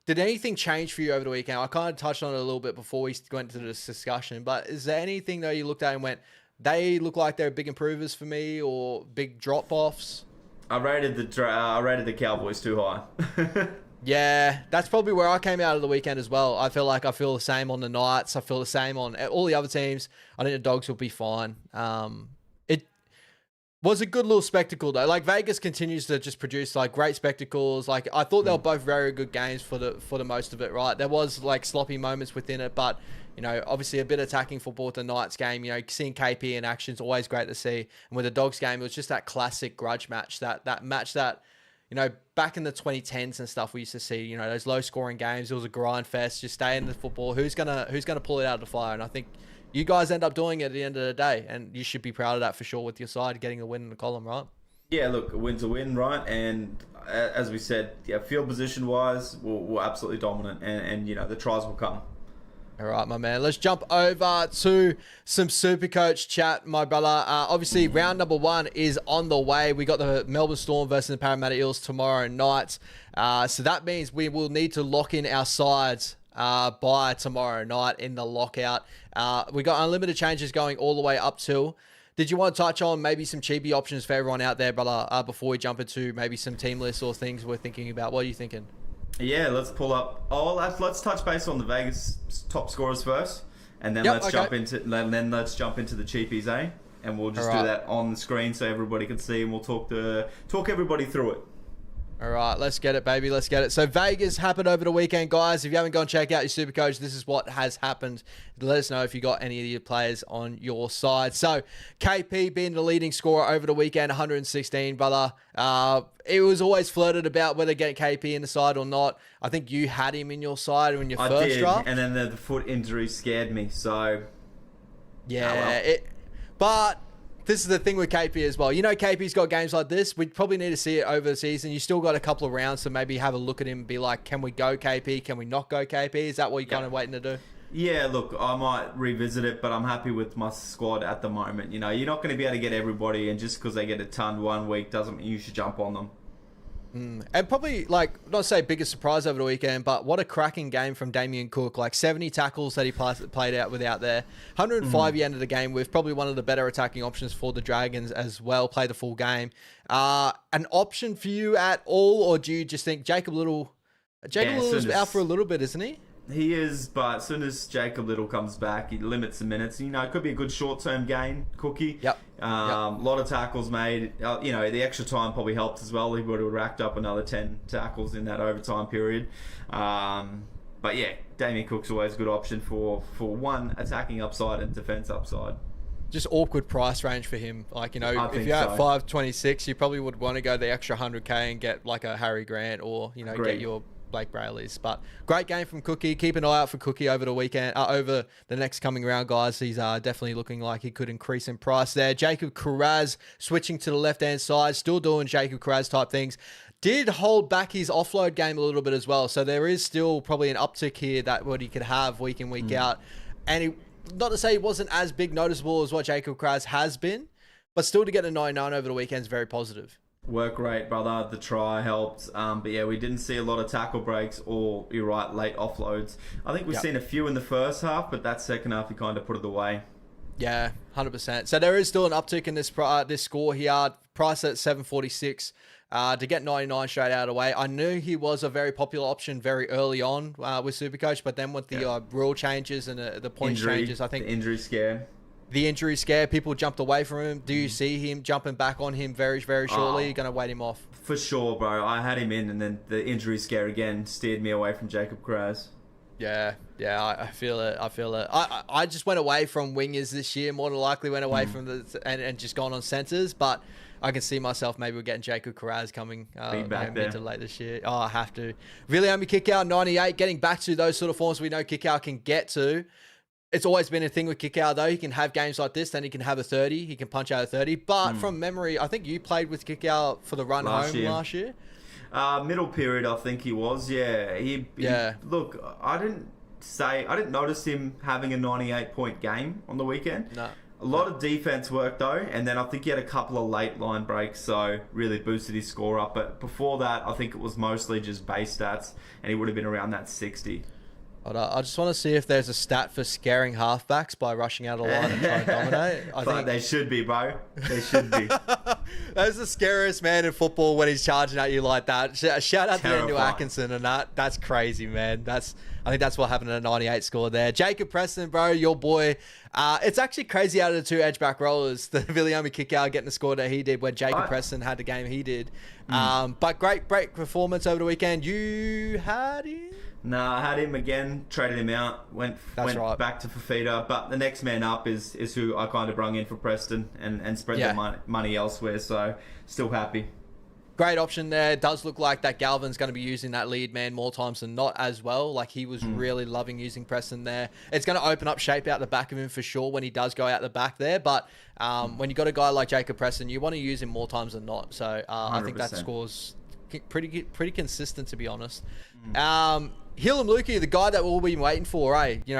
did anything change for you over the weekend? I kind of touched on it a little bit before we went into this discussion, but is there anything that you looked at and went, they look like they're big improvers for me, or big drop-offs? I rated the Cowboys too high. Yeah, that's probably where I came out of the weekend as well. I feel the same on the Knights. I feel the same on all the other teams. I think the Dogs will be fine. It was a good little spectacle though. Like Vegas continues to just produce like great spectacles. Like I thought they were both very good games for the most of it, right? There was like sloppy moments within it, but you know, obviously a bit of attacking football at the Knights game. You know, seeing KP in action is always great to see. And with the Dogs game, it was just that classic grudge match, that match that, you know, back in the 2010s and stuff, we used to see, you know, those low scoring games. It was a grind fest. Just stay in the football. Who's gonna pull it out of the fire? And I think you guys end up doing it at the end of the day, and you should be proud of that for sure with your side getting a win in the column, right? Yeah, look, a win's a win, right? And as we said, yeah, field position wise, we're absolutely dominant, and you know the tries will come. All right, my man. Let's jump over to some Supercoach chat, my brother. Obviously, round number 1 is on the way. We got the Melbourne Storm versus the Parramatta Eels tomorrow night. So that means we will need to lock in our sides by tomorrow night in the lockout. We got unlimited changes going all the way up till. Did you want to touch on maybe some cheapy options for everyone out there, brother, before we jump into maybe some team lists or things we're thinking about? What are you thinking? Yeah, let's pull up. Let's touch base on the Vegas top scorers first, and then let's jump into the cheapies, eh? And we'll just do that on the screen so everybody can see, and we'll talk everybody through it. All right, let's get it, baby. Let's get it. So Vegas happened over the weekend, guys. If you haven't gone check out your Supercoach, this is what has happened. Let us know if you got any of your players on your side. So KP being the leading scorer over the weekend, 116, brother. It was always flirted about whether get KP in the side or not. I think you had him in your side in your first draft. And then the foot injury scared me. So yeah, but this is the thing with KP as well. You know, KP's got games like this. We probably need to see it over the season. You still got a couple of rounds to maybe have a look at him and be like, can we go KP? Can we not go KP? Is that what you're kind of waiting to do? Yeah, look, I might revisit it, but I'm happy with my squad at the moment. You know, you're not going to be able to get everybody, and just because they get a ton one week doesn't mean you should jump on them. And probably, like, not to say biggest surprise over the weekend, but what a cracking game from Damien Cook. Like 70 tackles that he played out without there. 105 he ended the game with. Probably one of the better attacking options for the Dragons as well. Played the full game. An option for you at all, or do you just think Jacob Little's out for a little bit, isn't he? He is, but as soon as Jacob Little comes back, he limits the minutes. You know, it could be a good short-term gain, Cookie. Yep. A lot of tackles made. You know, the extra time probably helped as well. He would have racked up another 10 tackles in that overtime period. But yeah, Damien Cook's always a good option for one, attacking upside and defense upside. Just awkward price range for him. Like, you know, if you're at 526, you probably would want to go the extra 100K and get like a Harry Grant or, you know, get your Blake Brayley's. But great game from Cookie. Keep an eye out for Cookie over the weekend, over the next coming round, guys. He's definitely looking like he could increase in price there. Jacob Carraz switching to the left-hand side, still doing Jacob Carraz type things. Did hold back his offload game a little bit as well. So there is still probably an uptick here that what he could have week in, week out. And he, not to say he wasn't as big noticeable as what Jacob Carraz has been, but still to get a 99 over the weekend is very positive. Work rate, brother. The try helped. But yeah, we didn't see a lot of tackle breaks or, you're right, late offloads. I think we've seen a few in the first half, but that second half, he kind of put it away. Yeah, 100%. So there is still an uptick in this score here. Price at 746 to get 99 straight out of the way. I knew he was a very popular option very early on with Supercoach, but then with the rule changes and the point changes, I think... The injury scare. The injury scare, people jumped away from him. Do you see him jumping back on him very, very shortly? You're going to wait him off? For sure, bro. I had him in, and then the injury scare again steered me away from Jacob Carraz. Yeah, I feel it. I just went away from wingers this year. More than likely went away from and just gone on centres. But I can see myself maybe we're getting Jacob Carraz coming mid to late this year. Oh, I have to. William Kickout 98, getting back to those sort of forms we know Kickout can get to. It's always been a thing with Kickout, though. He can have games like this, then he can have a 30. He can punch out a 30. But from memory, I think you played with Kickout for the run home last year. Middle period, I think he was. Yeah. Look, I didn't notice him having a 98-point game on the weekend. No. A lot of defense work though, and then I think he had a couple of late line breaks, so really boosted his score up. But before that, I think it was mostly just base stats, and he would have been around that 60. I just want to see if there's a stat for scaring halfbacks by rushing out of line and trying to dominate. I think they should be, bro. They should be. That's the scariest man in football when he's charging at you like that. Shout out to Andrew Atkinson and that's crazy, man. I think that's what happened at a 98 score there. Jacob Preston, bro, your boy. It's actually crazy out of the two edge back rollers, the Viliami kick out getting the score that he did when Jacob Preston had the game he did. But great performance over the weekend. You had him? No, I had him again, traded him out, went back to Fafita. But the next man up is who I kind of brung in for Preston and spread the money elsewhere. So still happy. Great option there. It does look like that Galvin's going to be using that lead man more times than not as well. Like he was really loving using Preston there. It's going to open up shape out the back of him for sure when he does go out the back there. But when you got a guy like Jacob Preston, you want to use him more times than not. So I think that score's pretty consistent, to be honest. Hillam Lukey, the guy that we've all been waiting for,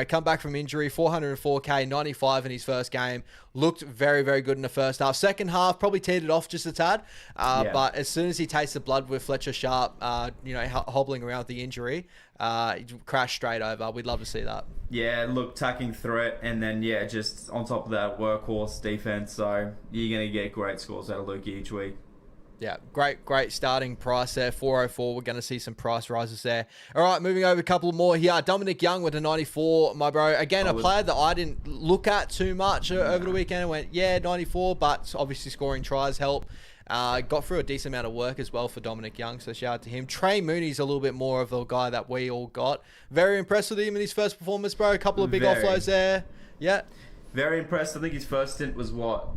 come back from injury, 404k, 95 in his first game. Looked very, very good in the first half. Second half, probably teered it off just a tad. But as soon as he tasted blood with Fletcher Sharp, hobbling around with the injury, he crashed straight over. We'd love to see that. Yeah, look, attacking threat, and then, just on top of that, workhorse defense. So you're going to get great scores out of Lukey each week. Yeah, great starting price there. 404. We're going to see some price rises there. All right, moving over a couple more here. Dominic Young with a 94, my bro. Again, a player that I didn't look at too much over the weekend. I went, 94, but obviously scoring tries help. Got through a decent amount of work as well for Dominic Young, so shout out to him. Trey Mooney's a little bit more of the guy that we all got. Very impressed with him in his first performance, bro. A couple of big offloads there. Yeah. Very impressed. I think his first stint was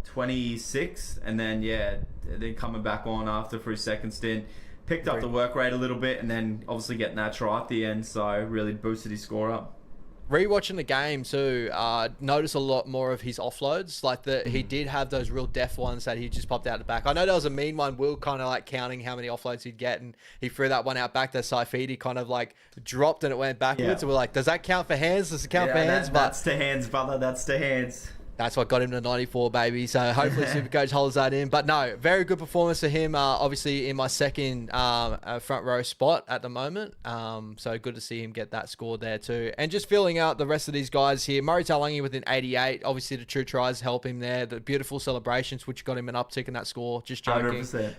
26, and then then coming back on after for his second stint, picked up the work rate a little bit, and then obviously getting that try at the end, so really boosted his score up. Rewatching the game too, notice a lot more of his offloads. Like he did have those real deft ones that he just popped out the back. I know there was a mean one. Will kind of like counting how many offloads he'd get, and he threw that one out back that Saifidi kind of like dropped and it went backwards. And we're like, does that count for hands? Does it count for hands? That's to hands, brother. That's to hands. That's what got him to 94, baby. So hopefully Supercoach holds that in. But no, very good performance for him. Obviously in my second front row spot at the moment. So good to see him get that score there too. And just filling out the rest of these guys here. Murray Talangi with an 88. Obviously the true tries help him there. The beautiful celebrations, which got him an uptick in that score. Just joking. 100%.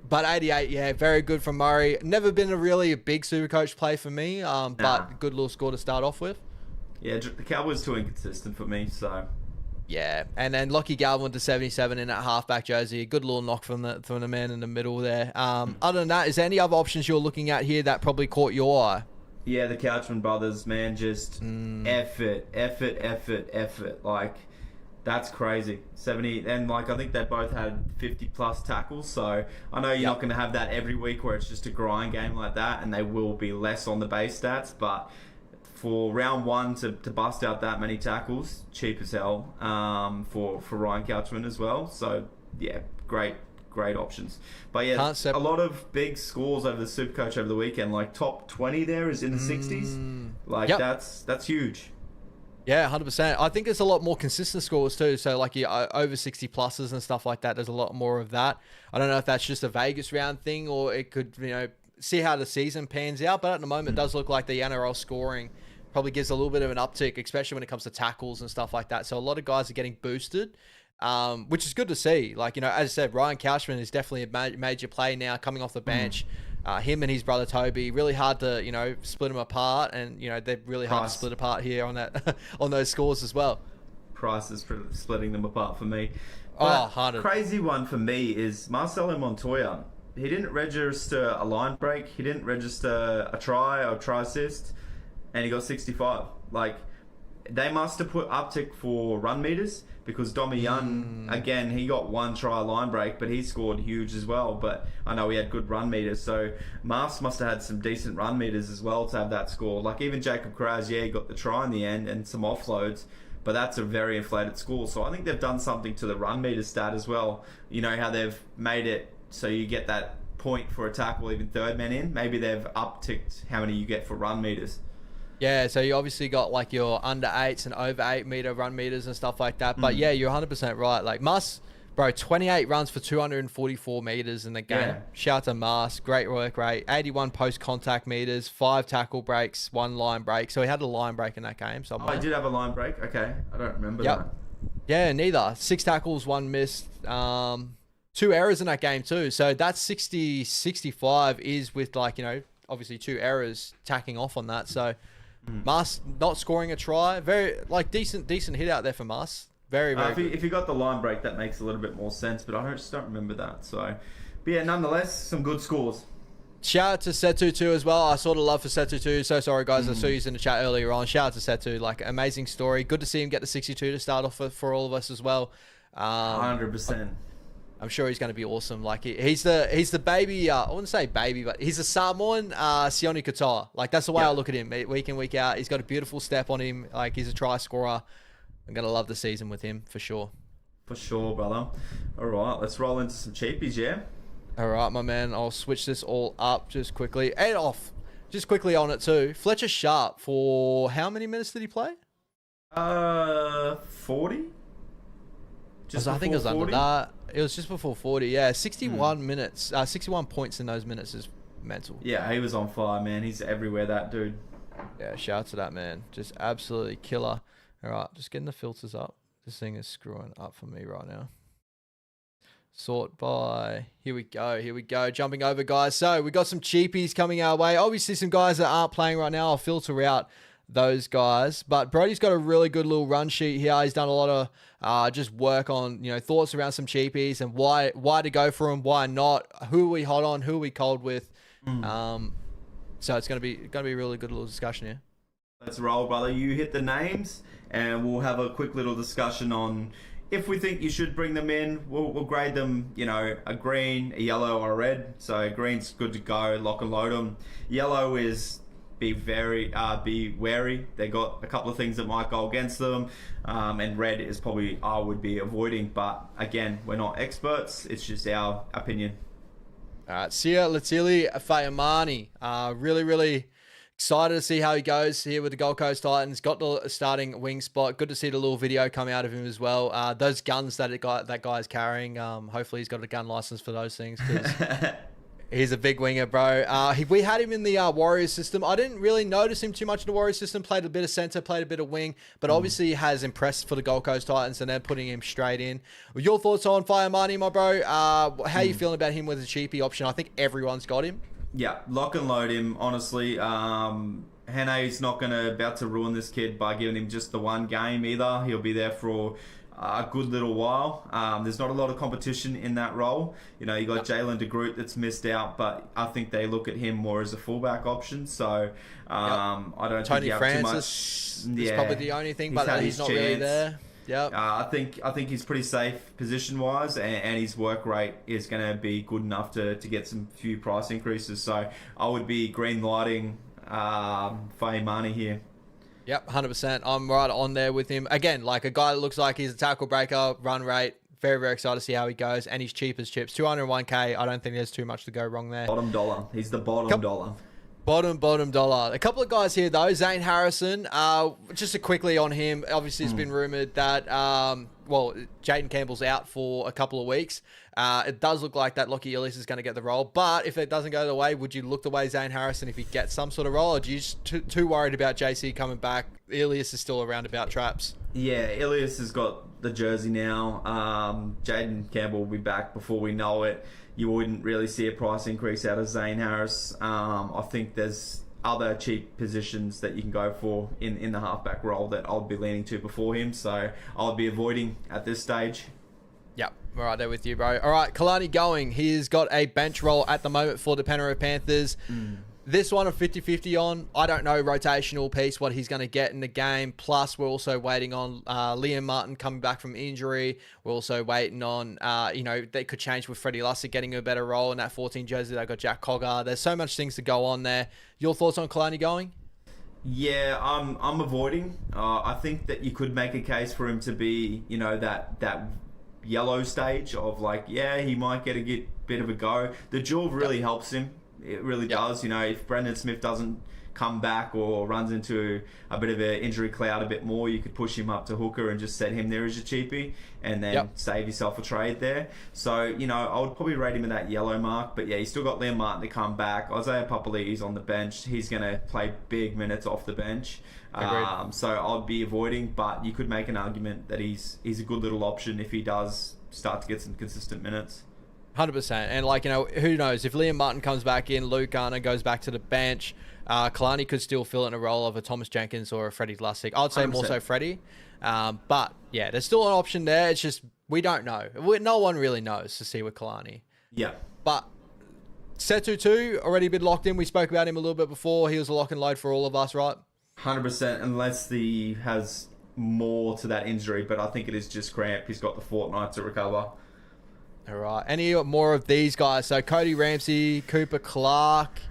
But 88, very good from Murray. Never been a big Supercoach play for me. But good little score to start off with. Yeah, the Cowboys too inconsistent for me, so... Yeah, and then Lockie Galvin to 77 in that halfback jersey. Good little knock from the man in the middle there. Other than that, is there any other options you're looking at here that probably caught your eye? Yeah, the Couchman brothers, man, just effort. Like, that's crazy. 70, and like I think they both had 50 plus tackles. So I know you're not going to have that every week where it's just a grind game like that, and they will be less on the base stats, but for round one to bust out that many tackles, cheap as hell for Ryan Couchman as well. So yeah, great options. But yeah, a lot of big scores over the Supercoach over the weekend. Like top 20 there is in the 60s. Like that's huge. Yeah, 100%. I think there's a lot more consistent scores too. So like over 60 pluses and stuff like that. There's a lot more of that. I don't know if that's just a Vegas round thing or it could, see how the season pans out. But at the moment, it does look like the NRL scoring probably gives a little bit of an uptick, especially when it comes to tackles and stuff like that. So a lot of guys are getting boosted, which is good to see. Like, as I said, Ryan Couchman is definitely a major play now coming off the bench. Him and his brother Toby, really hard to, split them apart. And, they're really hard to split apart here on that on those scores as well. Price is splitting them apart for me. But 100. Crazy one for me is Marcelo Montoya. He didn't register a line break. He didn't register a try or try assist. And he got 65. Like, they must have put uptick for run meters because Domi Young, again, he got one try line break, but he scored huge as well. But I know he had good run meters. So Mars must have had some decent run meters as well to have that score. Like, even Jacob Kraz, he got the try in the end and some offloads. But that's a very inflated score. So I think they've done something to the run meter stat as well. You know how they've made it so you get that point for a tackle, even third man in. Maybe they've upticked how many you get for run meters. Yeah, so you obviously got like your under 8s and over 8 meter run meters and stuff like that. But yeah, you're 100% right. Like Mas, bro, 28 runs for 244 meters in the game. Yeah. Shout out to Mas, great work rate. 81 post contact meters, 5 tackle breaks, 1 line break. So he had a line break in that game. So I did have a line break. Okay, I don't remember that. Yeah, neither. 6 tackles, 1 missed. 2 errors in that game too. So that's 60-65 is with like, you know, obviously 2 errors tacking off on that. So Mas not scoring a try, very like decent hit out there for Mas. Very if you got the line break, that makes a little bit more sense, but I just don't remember that. So, but yeah, nonetheless, some good scores. Shout out to Setu too as well. I sort of love for Setu too. So sorry guys, I saw you in the chat earlier on. Shout out to Setu, like amazing story. Good to see him get the 62 to start off for all of us as well. 100%. I'm sure he's going to be awesome. Like he's the baby. I wouldn't say baby, but he's a Samoan Sione Katoa. Like that's the way I look at him week in week out. He's got a beautiful step on him. Like he's a try scorer. I'm going to love the season with him for sure. For sure, brother. All right, let's roll into some cheapies, yeah? All right, my man. I'll switch this all up just quickly. And off. Just quickly on it too. Fletcher Sharp for how many minutes did he play? 40? I think it was 40? Under that. It was just before 40. Yeah, 61 minutes. 61 points in those minutes is mental. Yeah, he was on fire, man. He's everywhere, that dude. Yeah, shout out to that, man. Just absolutely killer. All right, just getting the filters up. This thing is screwing up for me right now. Sort by. Here we go. Here we go. Jumping over, guys. So we got some cheapies coming our way. Obviously, some guys that aren't playing right now. I'll filter out those guys. But Brodie's got a really good little run sheet here. He's done a lot of just work on, you know, thoughts around some cheapies and why to go for them, why not, who are we hot on, who are we cold with. So it's gonna be a really good little discussion here. Let's roll, brother. You hit the names, and we'll have a quick little discussion on if we think you should bring them in. We'll grade them, you know, a green, a yellow, or a red. So green's good to go, lock and load them. Yellow is be wary. They got a couple of things that might go against them, and red is probably I would be avoiding. But again, we're not experts. It's just our opinion. All right, Sia Latili Fayamani. Really excited to see how he goes here with the Gold Coast Titans. Got the starting wing spot. Good to see the little video come out of him as well. Those guns that guy's carrying. Hopefully he's got a gun license for those things. He's a big winger, bro. We had him in the Warriors system. I didn't really notice him too much in the Warriors system. Played a bit of center, played a bit of wing, but obviously he has impressed for the Gold Coast Titans, and they're putting him straight in. Your thoughts on Fayamani, my bro? How are you feeling about him with a cheapie option? I think everyone's got him. Yeah, lock and load him, honestly. Hane's not about to ruin this kid by giving him just the one game either. He'll be there for a good little while. There's not a lot of competition in that role. You know, you got Jalen de Groot that's missed out, but I think they look at him more as a fullback option. So I don't think you have Francis too much. is probably the only thing, but he's not really there. Yeah, I think he's pretty safe position-wise, and his work rate is going to be good enough to get some few price increases. So I would be green lighting Fayamani here. Yep, 100%. I'm right on there with him. Again, like a guy that looks like he's a tackle breaker, run rate. Very excited to see how he goes. And he's cheap as chips. 201K. I don't think there's too much to go wrong there. Bottom dollar. He's the bottom dollar. Bottom dollar. A couple of guys here, though. Zane Harrison. Just quickly on him. Obviously, it's been rumoured that, Jaden Campbell's out for a couple of weeks. It does look like that Lockie Ilias is going to get the role. But if it doesn't go the way, would you look the way Zane Harrison if he gets some sort of role? Or are you just too worried about JC coming back? Ilias is still around about traps. Yeah, Ilias has got the jersey now. Jaden Campbell will be back before we know it. You wouldn't really see a price increase out of Zane Harris. I think there's other cheap positions that you can go for in the halfback role that I'll be leaning to before him. So I'll be avoiding at this stage. Yep, I'm right there with you, bro. All right, Kalani going. He's got a bench role at the moment for the Penrith Panthers. This one, a 50-50 on. I don't know, rotational piece, what he's going to get in the game. Plus, we're also waiting on Liam Martin coming back from injury. We're also waiting on, they could change with Freddie Lussick getting a better role in that 14 jersey. They've got Jack Cogger. There's so much things to go on there. Your thoughts on Kalani going? Yeah, I'm avoiding. I think that you could make a case for him to be, that yellow stage of like, yeah, he might get a bit of a go. The duel really helps him. It really does. You know, if Brendan Smith doesn't come back or runs into a bit of an injury cloud a bit more, you could push him up to hooker and just set him there as your cheapie and then save yourself a trade there. So, you know, I would probably rate him in that yellow mark. But yeah, he's still got Liam Martin to come back. Isaiah Papali'i's on the bench. He's going to play big minutes off the bench. So I'd be avoiding, but you could make an argument that he's a good little option if he does start to get some consistent minutes. 100%. And like, you know, who knows if Liam Martin comes back in, Luke Garner goes back to the bench, Kalani could still fill in a role of a Thomas Jenkins or a Freddie Lussick. I'd say 100%. More so Freddie. But yeah, there's still an option there. It's just, we don't know. No one really knows to see with Kalani. Yeah. But Setu too, already been locked in. We spoke about him a little bit before. He was a lock and load for all of us, right? 100%, unless he has more to that injury, but I think it is just cramp. He's got the fortnight to recover. All right. Any more of these guys? So Cody Ramsey, Cooper Clark.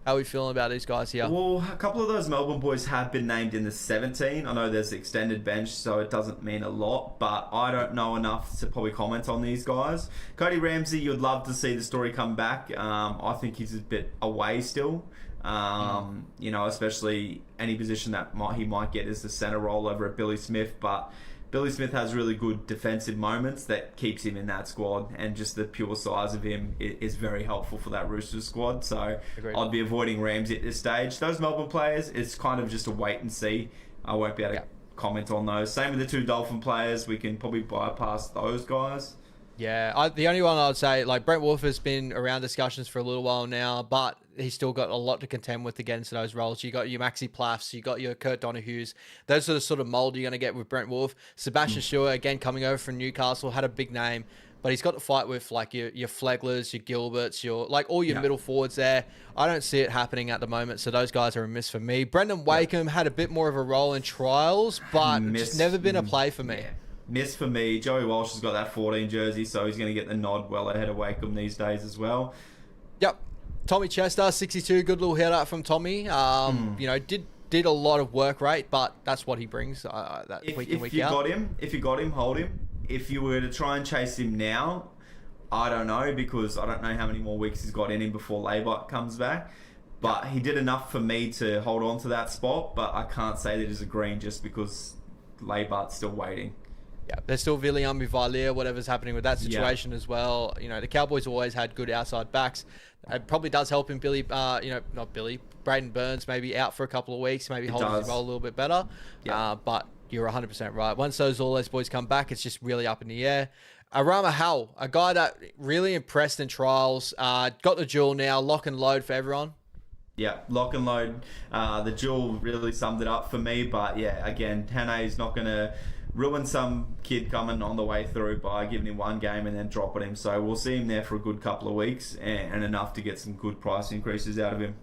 How are we feeling about these guys here? Well, a couple of those Melbourne boys have been named in the 17. I know there's extended bench, so it doesn't mean a lot, but I don't know enough to probably comment on these guys. Cody Ramsey, you'd love to see the story come back. I think he's a bit away still. You know, especially any position that he might get is the centre role over at Billy Smith, but Billy Smith has really good defensive moments that keeps him in that squad, and just the pure size of him is very helpful for that Roosters squad. So Agreed. I'd be avoiding Ramsey at this stage. Those Melbourne players, it's kind of just a wait and see. I won't be able to comment on those. Same with the two Dolphin players. We can probably bypass those guys. Yeah, the only one I'd say, like Brent Wolf has been around discussions for a little while now, but he's still got a lot to contend with against those roles. You got your Maxi Plaffs, you got your Kurt Donahues. Those are the sort of mold you're going to get with Brent Wolf. Sebastian Stewart, again, coming over from Newcastle, had a big name, but he's got to fight with like your Fleglers, your Gilberts, your like all your middle forwards there. I don't see it happening at the moment, so those guys are a miss for me. Brendan Wakeham had a bit more of a role in trials, but just never been a play for me. Yeah. Miss for me. Joey Walsh has got that 14 jersey, so he's going to get the nod well ahead of Wakeham these days as well. Yep. Tommy Chester, 62, good little head up from Tommy. You know, did a lot of work rate, but that's what he brings that week in, week out. If you got him, hold him. If you were to try and chase him now, I don't know, because I don't know how many more weeks he's got in him before Labour comes back. But he did enough for me to hold on to that spot, but I can't say that he's a green just because Labour's still waiting. Yeah, there's still William Valier, whatever's happening with that situation as well. You know, the Cowboys always had good outside backs. It probably does help him, Braden Burns maybe out for a couple of weeks, maybe hold his role a little bit better. But you're 100% right. Once all those boys come back, it's just really up in the air. Arama Howell, a guy that really impressed in trials, got the duel now, lock and load for everyone. Yeah, lock and load. The duel really summed it up for me, but yeah, again, Hane's not going to ruin some kid coming on the way through by giving him one game and then dropping him. So we'll see him there for a good couple of weeks and enough to get some good price increases out of him.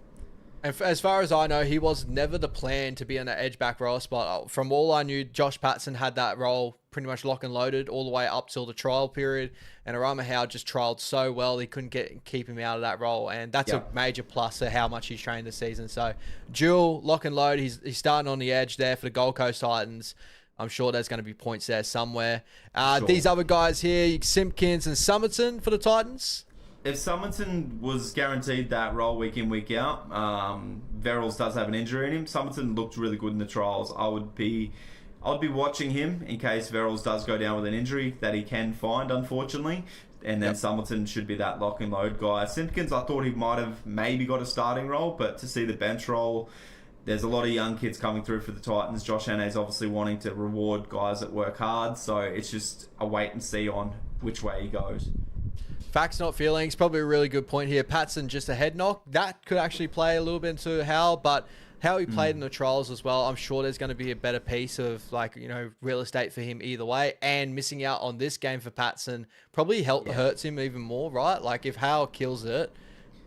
And as far as I know, he was never the plan to be in the edge back row spot. From all I knew, Josh Patson had that role pretty much lock and loaded all the way up till the trial period. And Arama Howe just trialled so well, he couldn't keep him out of that role. And that's a major plus of how much he's trained this season. So dual, lock and load, he's starting on the edge there for the Gold Coast Titans. I'm sure there's going to be points there somewhere. These other guys here, Simpkins and Summerton for the Titans. If Summerton was guaranteed that role week in, week out, Verrills does have an injury in him. Summerton looked really good in the trials. I would be watching him in case Verrills does go down with an injury that he can find, unfortunately. And then Summerton should be that lock and load guy. Simpkins, I thought he might have maybe got a starting role, but to see the bench role, there's a lot of young kids coming through for the Titans. Josh Hane's obviously wanting to reward guys that work hard, so it's just a wait and see on which way he goes. Facts, not feelings. Probably a really good point here. Patson, just a head knock. That could actually play a little bit into how, but how he played in the trials as well. I'm sure there's going to be a better piece of real estate for him either way. And missing out on this game for Patson probably hurts him even more, right? Like if Howe kills it,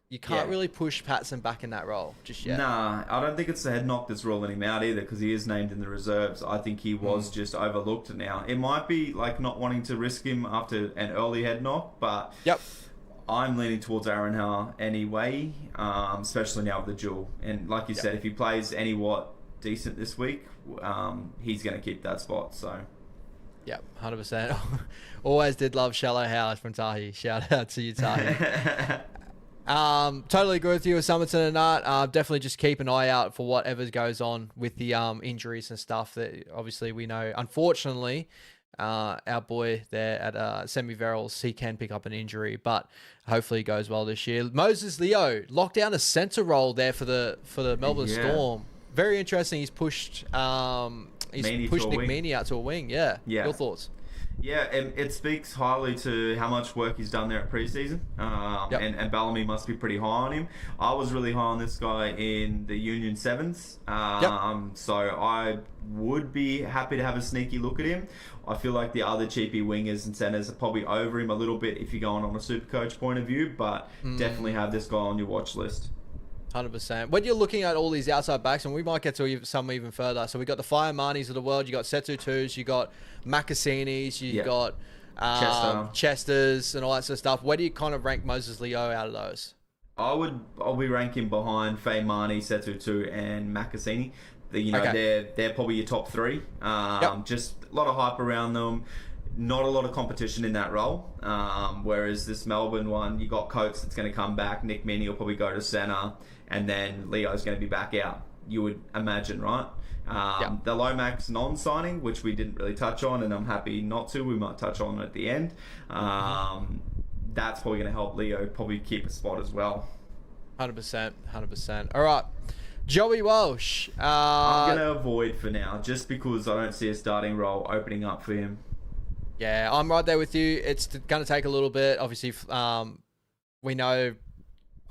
you can't really push Patson back in that role just yet. Nah, I don't think it's the head knock that's ruling him out either, because he is named in the reserves. I think he was just overlooked now. It might be like not wanting to risk him after an early head knock, but I'm leaning towards Aaron Howe anyway, especially now with the duel. And like you said, if he plays decent this week, he's going to keep that spot. So Yep, 100%. Always did love Shallow Howard from Tahi. Shout out to you, Tahi. Totally agree with you with Somerton and that. Definitely just keep an eye out for whatever goes on with the injuries and stuff that obviously we know. Unfortunately, our boy there at Semi-Verals, he can pick up an injury, but hopefully it goes well this year. Moses Leo locked down a centre role there for the Melbourne Storm. Very interesting. He's pushed Nick Meaney out to a wing. Yeah. Your thoughts? Yeah, and it speaks highly to how much work he's done there at preseason. And Bellamy must be pretty high on him. I was really high on this guy in the Union Sevens. So I would be happy to have a sneaky look at him. I feel like the other cheapy wingers and centres are probably over him a little bit if you're going on a Supercoach point of view, but definitely have this guy on your watch list. 100%. When you're looking at all these outside backs, and we might get to some even further. So we got the Firemanis of the world. You got Setu Twos. You got Macassinis. You got Chesters and all that sort of stuff. Where do you kind of rank Moses Leo out of those? I'll be ranking behind Firemani, Setu Two, and Macassini. They're probably your top three. Just a lot of hype around them. Not a lot of competition in that role. Whereas this Melbourne one, you got Coates that's going to come back. Nick Meaney will probably go to centre. And then Leo's going to be back out. You would imagine, right? The Lomax non-signing, which we didn't really touch on, and I'm happy not to. We might touch on it at the end. That's probably going to help Leo probably keep a spot as well. 100%. 100%. All right. Joey Walsh. I'm going to avoid for now, just because I don't see a starting role opening up for him. Yeah, I'm right there with you. It's going to take a little bit. Obviously, we know...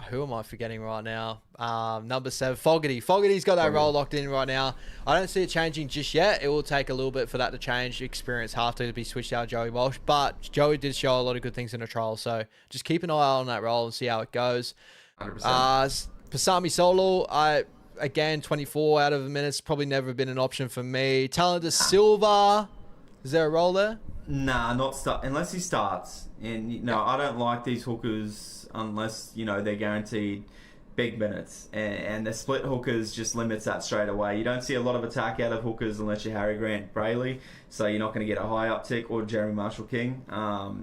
Who am I forgetting right now? Number 7, Fogarty. Fogarty's got that role locked in right now. I don't see it changing just yet. It will take a little bit for that to change. Experience have to be switched out Joey Walsh. But Joey did show a lot of good things in the trial. So just keep an eye on that role and see how it goes. 100%. Pasami Solo, again, 24 out of the minutes. Probably never been an option for me. Talented Silva. Is there a role there? Nah, unless he starts. And I don't like these hookers unless they're guaranteed big minutes, and the split hookers just limits that straight away. You don't see a lot of attack out of hookers unless you're Harry Grant Brayley, so you're not going to get a high uptick, or Jeremy Marshall King.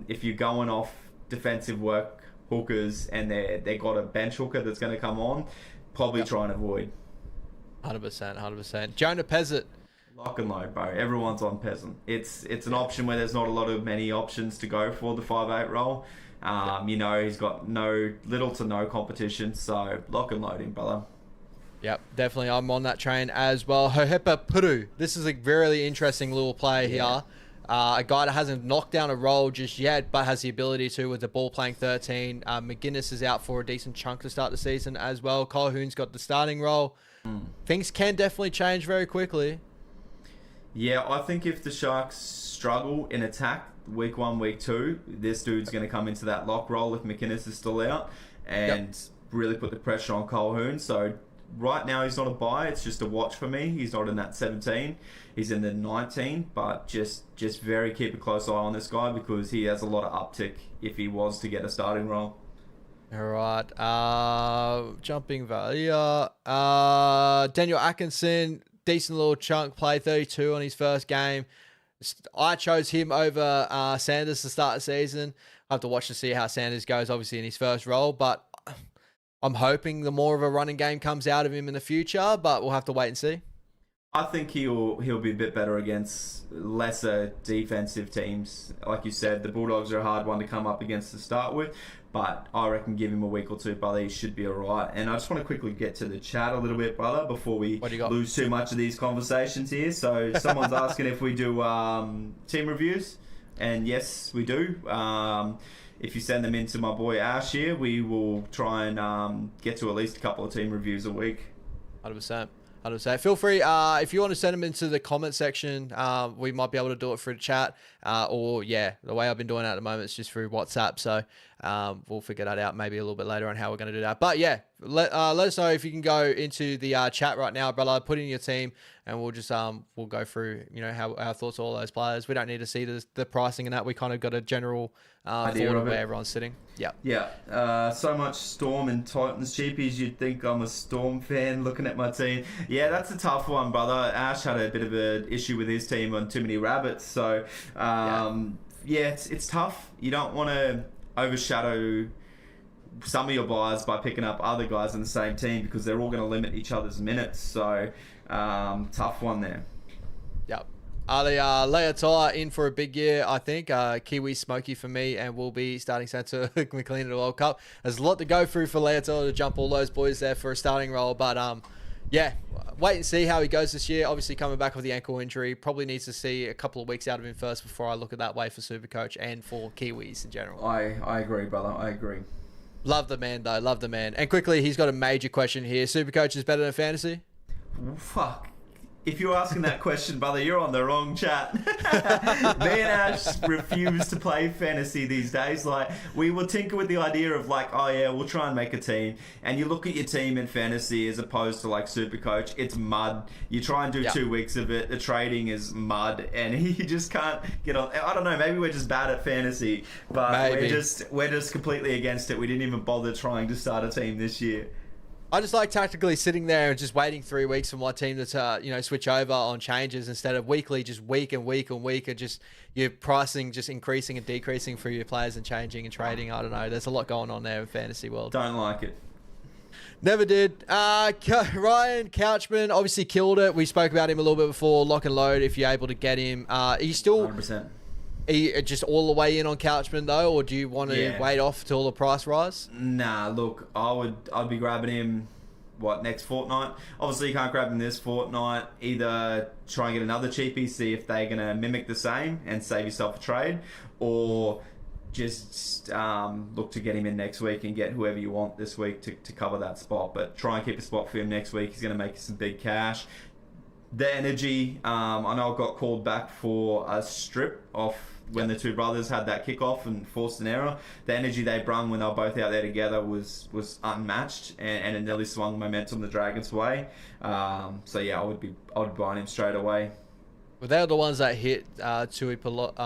If you're going off defensive work hookers and they got a bench hooker that's going to come on, probably try and avoid. 100%. Jonah Pezzett. Lock and load, bro. Everyone's on Peasant. It's an option where there's not a lot of many options to go for the 5'8" role. He's got little to no competition, so lock and load him, brother. Yep, definitely. I'm on that train as well. Hohepa Puru. This is a really interesting little player here. A guy that hasn't knocked down a role just yet, but has the ability to with the ball playing 13. McGuinness is out for a decent chunk to start the season as well. Colquhoun's got the starting role. Things can definitely change very quickly. Yeah, I think if the Sharks struggle in attack week 1, week 2, this dude's going to come into that lock role if McInnes is still out and really put the pressure on Colquhoun. So right now he's not a buy, it's just a watch for me. He's not in that 17, he's in the 19, but just keep a close eye on this guy because he has a lot of uptick if he was to get a starting role. All right, jumping value. Daniel Atkinson. Decent little chunk play, 32 on his first game. I chose him over Sanders to start the season. I have to watch to see how Sanders goes, obviously, in his first role. But I'm hoping the more of a running game comes out of him in the future. But we'll have to wait and see. I think he'll be a bit better against lesser defensive teams. Like you said, the Bulldogs are a hard one to come up against to start with. But I reckon give him a week or two, brother, he should be all right. And I just want to quickly get to the chat a little bit, brother, before we lose too much of these conversations here. So someone's asking if we do team reviews. And yes, we do. If you send them in to my boy Ash here, we will try and get to at least a couple of team reviews a week. 100%. Feel free, if you want to send them into the comment section, we might be able to do it through the chat, or the way I've been doing it at the moment is just through WhatsApp. So We'll figure that out maybe a little bit later on how we're going to do that. But yeah, let us know if you can go into the chat right now, brother. Put in your team, and we'll just we'll go through how our thoughts on all those players. We don't need to see the pricing and that. We kind of got a general thought of where everyone's sitting. Yeah. Yeah. So much Storm and Titans cheapies. You'd think I'm a Storm fan looking at my team. Yeah, that's a tough one, brother. Ash had a bit of an issue with his team on too many rabbits. So it's tough. You don't want to overshadow some of your buyers by picking up other guys in the same team because they're all going to limit each other's minutes. So tough one there. Yep. Leotar in for a big year, I think. Kiwi Smoky for me, and we'll be starting centre McLean at the World Cup. There's a lot to go through for Leotar to jump all those boys there for a starting role, but yeah, wait and see how he goes this year. Obviously coming back with the ankle injury, probably needs to see a couple of weeks out of him first before I look at that way for Supercoach and for Kiwis in general. I agree, brother. I agree. Love the man, though. Love the man. And quickly, he's got a major question here. Supercoach is better than fantasy? Fuck. If you're asking that question, brother, you're on the wrong chat. Me and Ash refuse to play fantasy these days. Like, we will tinker with the idea of like, oh yeah, we'll try and make a team. And you look at your team in fantasy as opposed to like Supercoach, it's mud. You try and do 2 weeks of it, the trading is mud, and you just can't get on. I don't know, maybe we're just bad at fantasy, but we're just completely against it. We didn't even bother trying to start a team this year. I just like tactically sitting there and just waiting 3 weeks for my team to switch over on changes instead of weekly, just week and week and week, and just your pricing just increasing and decreasing for your players and changing and trading. I don't know. There's a lot going on there in fantasy world. Don't like it. Never did. Ryan Couchman obviously killed it. We spoke about him a little bit before. Lock and load if you're able to get him. He's still 100%. Are you just all the way in on Couchman though, or do you want to wait off till the price rise? Nah, look, I'd be grabbing him next fortnight. Obviously you can't grab him this fortnight. Either try and get another cheapie, see if they're gonna mimic the same and save yourself a trade, or just look to get him in next week and get whoever you want this week to cover that spot. But try and keep a spot for him next week. He's gonna make you some big cash. The energy, I know I got called back for a strip off when the two brothers had that kickoff and forced an error. The energy they brung when they were both out there together was unmatched, and it nearly swung momentum the Dragons' way. So yeah, I would be buying him straight away. Well, they're the ones that hit Tuipanua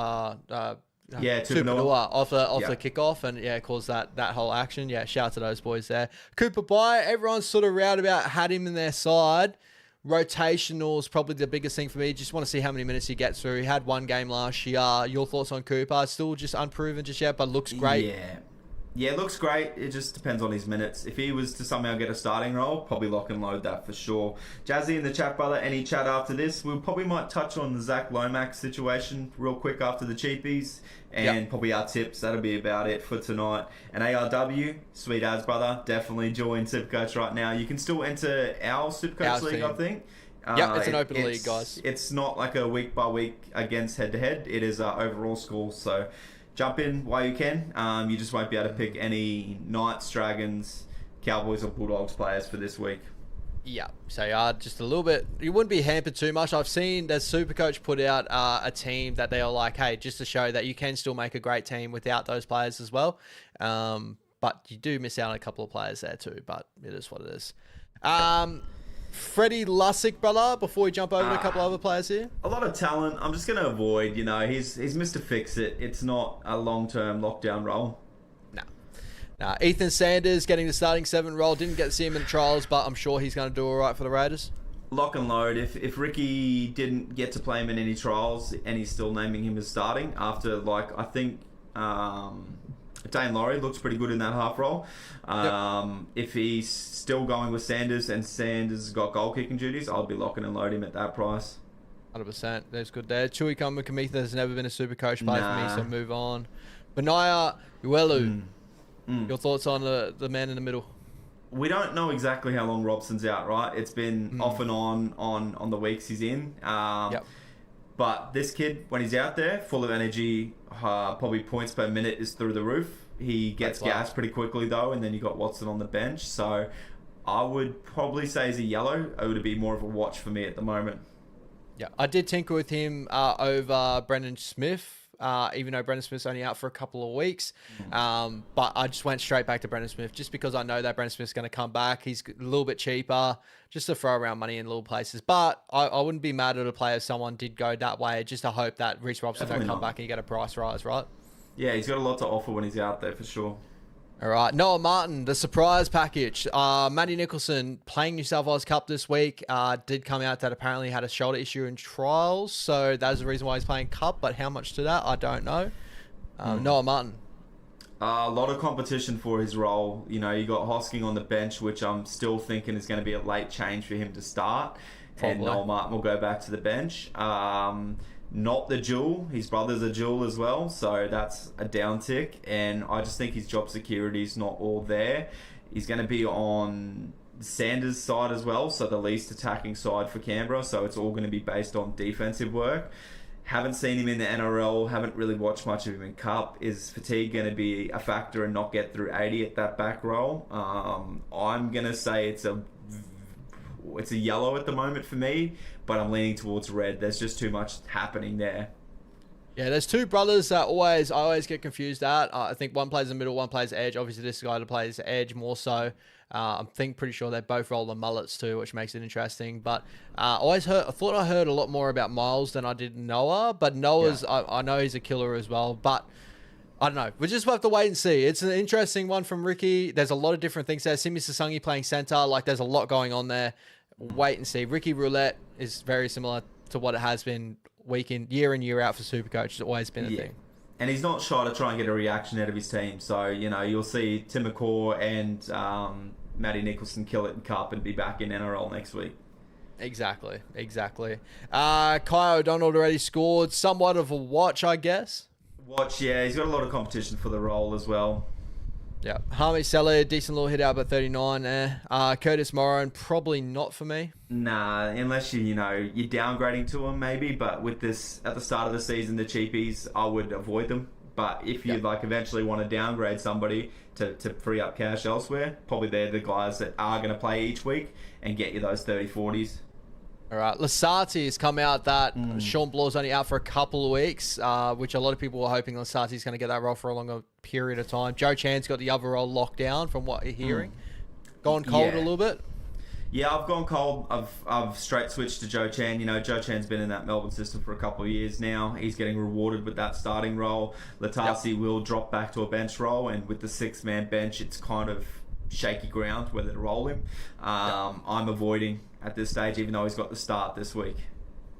off the kickoff and caused that whole action. Yeah, shout out to those boys there. Cooper Bye, everyone's sort of roundabout had him in their side. Rotational is probably the biggest thing for me. Just want to see how many minutes he gets through. He had one game last year. Your thoughts on Cooper? Still just unproven just yet, but looks great. Yeah, it looks great. It just depends on his minutes. If he was to somehow get a starting role, probably lock and load that for sure. Jazzy in the chat, brother, any chat after this? We probably might touch on the Zach Lomax situation real quick after the cheapies, and probably our tips. That'll be about it for tonight. And ARW, sweet as, brother, definitely join Supercoach right now. You can still enter our Supercoach league, I think. It's an open league, guys. It's not like a week by week against head-to-head. It is overall score, so jump in while you can. You just won't be able to pick any Knights, Dragons, Cowboys or Bulldogs players for this week. Yeah, so just a little bit, you wouldn't be hampered too much. I've seen that Supercoach put out a team that they are like, hey, just to show that you can still make a great team without those players as well. But you do miss out on a couple of players there too, but it is what it is. Freddie Lussick, brother, before we jump over to a couple other players here. A lot of talent. I'm just going to avoid, he's Mr. Fix-It. It's not a long-term lockdown role. No. Ethan Sanders getting the starting 7 role. Didn't get to see him in the trials, but I'm sure he's going to do all right for the Raiders. Lock and load. If Ricky didn't get to play him in any trials and he's still naming him as starting after, I think Dane Laurie looks pretty good in that half role. If he's still going with Sanders and Sanders has got goal kicking duties, I'll be locking and loading him at that price. 100%. That's good there. Chui Kamitha has never been a Supercoach player for me, so move on. Benaya Uelu. Your thoughts on the man in the middle? We don't know exactly how long Robson's out, right? It's been off and on the weeks he's in. But this kid, when he's out there, full of energy, probably points per minute is through the roof. He gets gassed pretty quickly though, and then you got Watson on the bench. So I would probably say he's a yellow. It would be more of a watch for me at the moment. Yeah, I did tinker with him over Brendan Smith. even though Brendan Smith's only out for a couple of weeks. But I just went straight back to Brendan Smith just because I know that Brendan Smith's going to come back. He's a little bit cheaper, just to throw around money in little places. But I wouldn't be mad at a player if someone did go that way, just to hope that Reece Robson don't come back and you get a price rise, right? Yeah, he's got a lot to offer when he's out there for sure. All right, Noah Martin, the surprise package. Matty Nicholson playing New South Wales Cup this week did come out that apparently had a shoulder issue in trials, so that's the reason why he's playing Cup. But how much to that, I don't know. Noah Martin. A lot of competition for his role. You know, you got Hosking on the bench, which I'm still thinking is going to be a late change for him to start. Probably. And Noah Martin will go back to the bench. Not the Jewel. His brother's a Jewel as well, so that's a down tick. And I just think his job security is not all there. He's going to be on Sanders' side as well, so the least attacking side for Canberra, so it's all going to be based on defensive work. Haven't seen him in the NRL, haven't really watched much of him in Cup. Is fatigue going to be a factor and not get through 80 at that back row? I'm going to say it's a yellow at the moment for me, but I'm leaning towards red. There's just too much happening there. Yeah, there's two brothers that I always get confused at. I think one plays the middle, one plays edge. Obviously, this guy plays edge more so. I'm pretty sure they both roll the mullets too, which makes it interesting. But I thought I heard a lot more about Miles than I did Noah. But Noah's, yeah. I know he's a killer as well. But I don't know. We just have to wait and see. It's an interesting one from Ricky. There's a lot of different things there. Simi Sasangi playing center. Like, there's a lot going on there. Wait and see. Ricky Roulette is very similar to what it has been year in, year out for Supercoach. It's always been a thing. And he's not shy to try and get a reaction out of his team. So, you know, you'll see Tim McCaw and Matty Nicholson kill it in Cup and be back in NRL next week. Exactly. Kai O'Donnell already scored. Somewhat of a watch, I guess. Yeah. He's got a lot of competition for the role as well. Yeah. Harmy Seller, decent little hit out at 39 there. Curtis Moran, probably not for me. Nah, unless you're downgrading to him maybe, but with this, at the start of the season, the cheapies, I would avoid them. But if you eventually want to downgrade somebody to free up cash elsewhere, probably they're the guys that are going to play each week and get you those 30-40s. All right, Lasati has come out that Sean Blaw's only out for a couple of weeks, which a lot of people were hoping Lasati's going to get that role for a longer period of time. Joe Chan's got the other role locked down from what you're hearing. Gone cold a little bit? Yeah, I've gone cold. I've straight switched to Joe Chan. You know, Joe Chan's been in that Melbourne system for a couple of years now. He's getting rewarded with that starting role. Latasi will drop back to a bench role, and with the six-man bench, it's kind of shaky ground whether to roll him. I'm avoiding at this stage, even though he's got the start this week.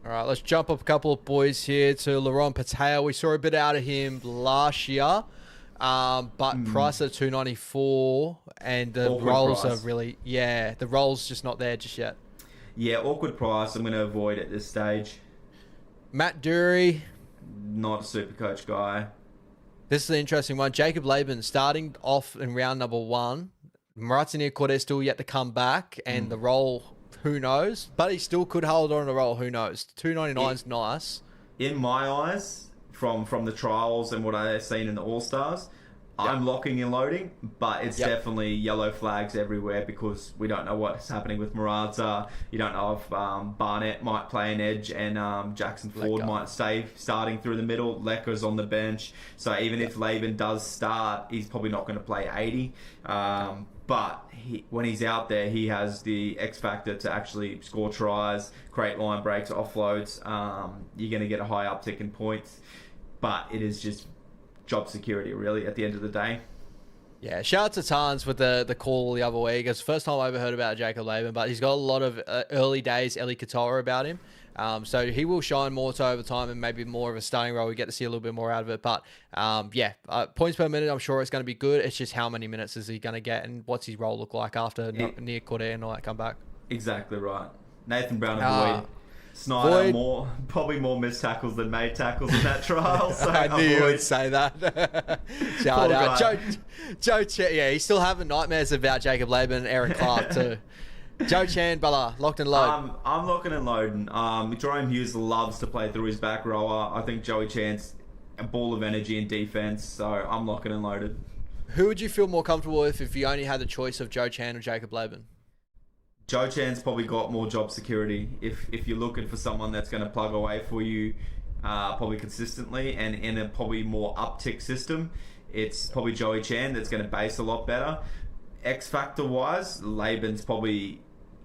All right, let's jump up a couple of boys here to Laurent Patel. We saw a bit out of him last year, but price at 294, and the rolls are really, the rolls just not there just yet. Yeah, awkward price. I'm going to avoid at this stage. Matt Dury. Not a Supercoach guy. This is an interesting one. Jacob Laban starting off in round number 1. Maratinir Cordes still yet to come back, and the role, who knows? But he still could hold on to the role, who knows? 299 is nice. In my eyes, from the trials and what I've seen in the All-Stars, I'm locking and loading, but it's definitely yellow flags everywhere because we don't know what's happening with Morata. You don't know if Barnett might play an edge and Jackson Ford might stay starting through the middle. Lecker's on the bench. So even if Laban does start, he's probably not going to play 80. But when he's out there, he has the X factor to actually score tries, create line breaks, offloads. You're going to get a high uptick in points. But it is just job security, really, at the end of the day. Yeah, shout out to Tans with the call the other week. It's the first time I ever heard about Jacob Laban, but he's got a lot of early days Eli Katoa about him. So he will shine more to over time and maybe more of a starting role. We get to see a little bit more out of it. But points per minute, I'm sure it's going to be good. It's just how many minutes is he going to get and what's his role look like after near Corday and all that come back. Exactly right. Nathan Brown and Boyd. Snyder, probably more missed tackles than made tackles in that trial. So I knew you would say that. Shout out. Joe Chan, he's still having nightmares about Jacob Laban and Aaron Clark too. Joe Chan, Bella, locked and loaded. I'm locking and loading. Jerome Hughes loves to play through his back rower. I think Joey Chan's a ball of energy in defense, so I'm locking and loaded. Who would you feel more comfortable with if you only had the choice of Joe Chan or Jacob Laban? Joe Chan's probably got more job security. If you're looking for someone that's going to plug away for you probably consistently, and in a probably more uptick system, it's probably Joey Chan that's going to base a lot better. X factor wise, Laban's probably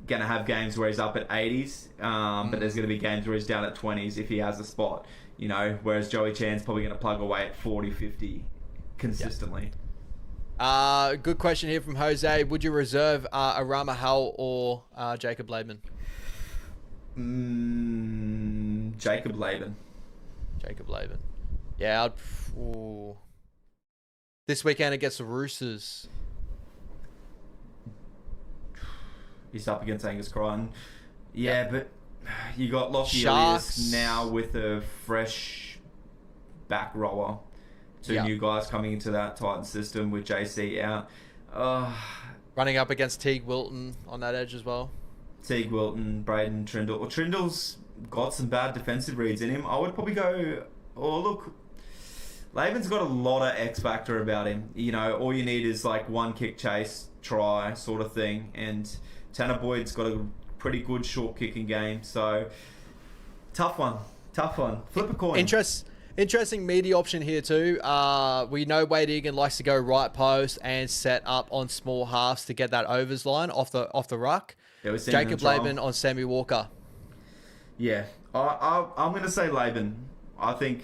going to have games where he's up at 80s, but there's going to be games where he's down at 20s if he has a spot, you know, whereas Joey Chan's probably going to plug away at 40, 50 consistently. Good question here from Jose. Would you reserve Arama Howell or Jacob Laban? Jacob Laban. Jacob Laban. Yeah, this weekend against the Roosters. He's up against Angus Crichton. Yeah, but you got Lockie Sharks Ilias now with a fresh back rower. Two new guys coming into that Titan system with JC out. Running up against Teague Wilton on that edge as well. Teague Wilton, Braden Trindle. Well, Trindle's got some bad defensive reads in him. I would probably go... Oh, look... Laban's got a lot of X factor about him. You know, all you need is like one kick chase, try sort of thing. And Tanner Boyd's got a pretty good short kicking game. So, tough one. Flip a coin. Interesting meaty option here too. We know Wade Egan likes to go right post and set up on small halves to get that overs line off the ruck. Yeah, Jacob Laban on Sammy Walker. Yeah, I'm going to say Laban. I think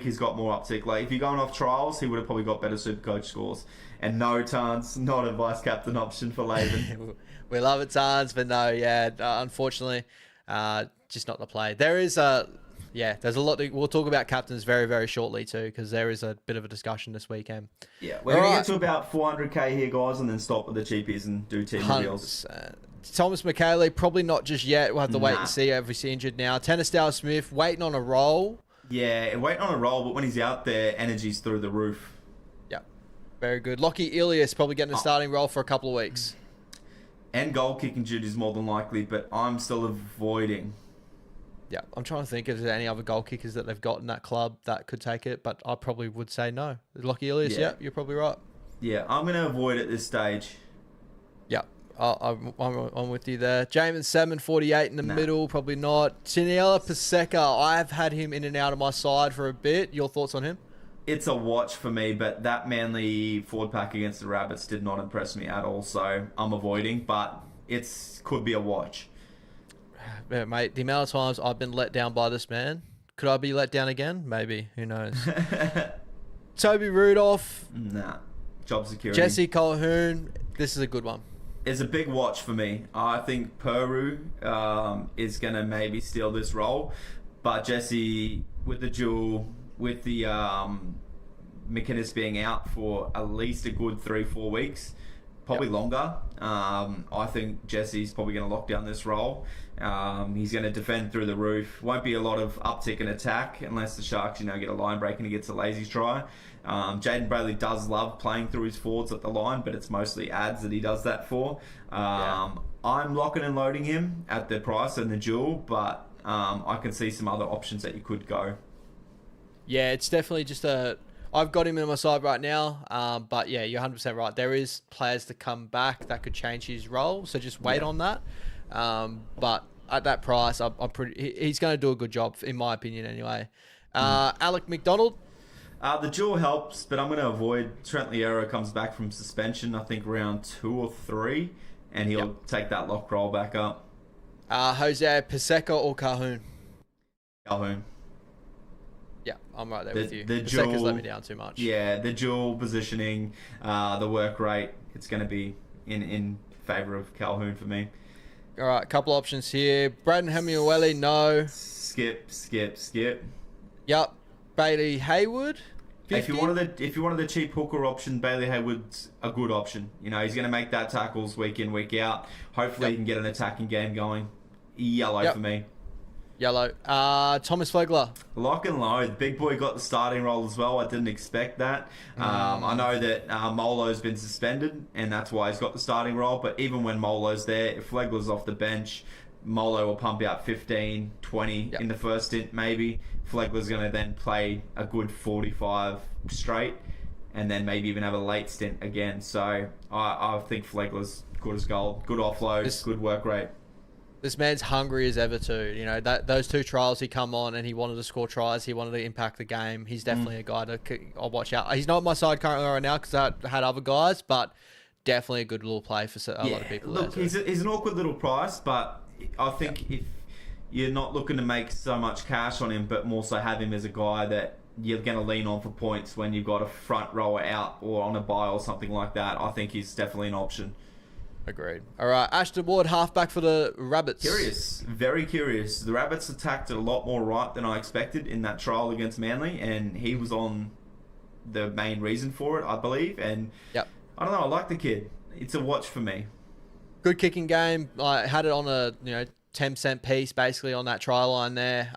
he's got more uptick. Like if you're going off trials, he would have probably got better Supercoach scores. And no, Tans, not a vice captain option for Laban. We love it, Tans, but no, unfortunately, just not the play. There's a lot. We'll talk about captains very, very shortly too, because there is a bit of a discussion this weekend. Yeah, we're going to get to about 400k here, guys, and then stop with the cheapies and do team reveals. Thomas McKaylee, probably not just yet. We'll have to wait and see if he's injured now. Tennisdale Smith, waiting on a roll. Yeah, waiting on a roll, but when he's out there, energy's through the roof. Yeah, very good. Lockie Ilias probably getting a starting role for a couple of weeks. And goal kicking duties more than likely, but I'm still avoiding. Yeah, I'm trying to think if there's any other goal kickers that they've got in that club that could take it, but I probably would say no. Lockie Ilias, yeah, you're probably right. Yeah, I'm going to avoid at this stage. Yeah, I'm with you there. Jamin Salmon, 48 in the middle, probably not. Tiniela Paseka, I've had him in and out of my side for a bit. Your thoughts on him? It's a watch for me, but that Manly forward pack against the Rabbits did not impress me at all, so I'm avoiding, but could be a watch. Yeah, mate, the amount of times I've been let down by this man, could I be let down again? Maybe. Who knows? Toby Rudolph. Nah. Job security. Jesse Colquhoun. This is a good one. It's a big watch for me. I think Peru is going to maybe steal this role, but Jesse, with the duel, with the McInnes being out for at least a good 3-4 weeks, probably longer. I think Jesse's probably going to lock down this role. He's going to defend through the roof. Won't be a lot of uptick in attack unless the Sharks, get a line break and he gets a lazy try. Jaden Brayley does love playing through his forwards at the line, but it's mostly ads that he does that for. I'm locking and loading him at the price and the duel, but I can see some other options that you could go. Yeah, it's definitely just I've got him in my side right now, but yeah, you're 100% right. There is players to come back that could change his role, so just wait on that. But at that price, he's going to do a good job, in my opinion, anyway. Alec McDonald. The duel helps, but I'm going to avoid. Trent Liero comes back from suspension, I think round 2 or 3, and he'll take that lock roll back up. Jose Paseka or Colquhoun? Colquhoun. Yeah, I'm right there with you. The Paseka's let me down too much. Yeah, the dual positioning, the work rate, it's going to be in favour of Colquhoun for me. All right, couple options here. Braden Hamiuele, no. Skip. Yep. Bailey Hayward. 50? If you wanted the cheap hooker option, Bailey Hayward's a good option. He's going to make that tackles week in, week out. Hopefully he can get an attacking game going. Yellow for me. Yellow. Thomas Flegler. Lock and load. Big boy got the starting role as well. I didn't expect that. I know that Molo's been suspended, and that's why he's got the starting role. But even when Molo's there, if Flegler's off the bench, Molo will pump out 15, 20 in the first stint, maybe. Flegler's going to then play a good 45 straight, and then maybe even have a late stint again. So I think Flegler's good as gold. Good offload, good work rate. This man's hungry as ever too. You know, that those 2 trials he come on and he wanted to score tries. He wanted to impact the game. He's definitely a guy I'll watch out. He's not on my side currently right now because I had other guys, but definitely a good little play for a lot of people. Look, he's an awkward little price, but I think if you're not looking to make so much cash on him, but more so have him as a guy that you're going to lean on for points when you've got a front rower out or on a bye or something like that, I think he's definitely an option. Agreed. All right, Ashton Ward, halfback for the Rabbits. Curious, very curious. The Rabbits attacked it a lot more right than I expected in that trial against Manly, and he was on the main reason for it, I believe. And yep. I don't know, I like the kid. It's a watch for me. Good kicking game. I had it on a 10-cent piece basically on that try line there.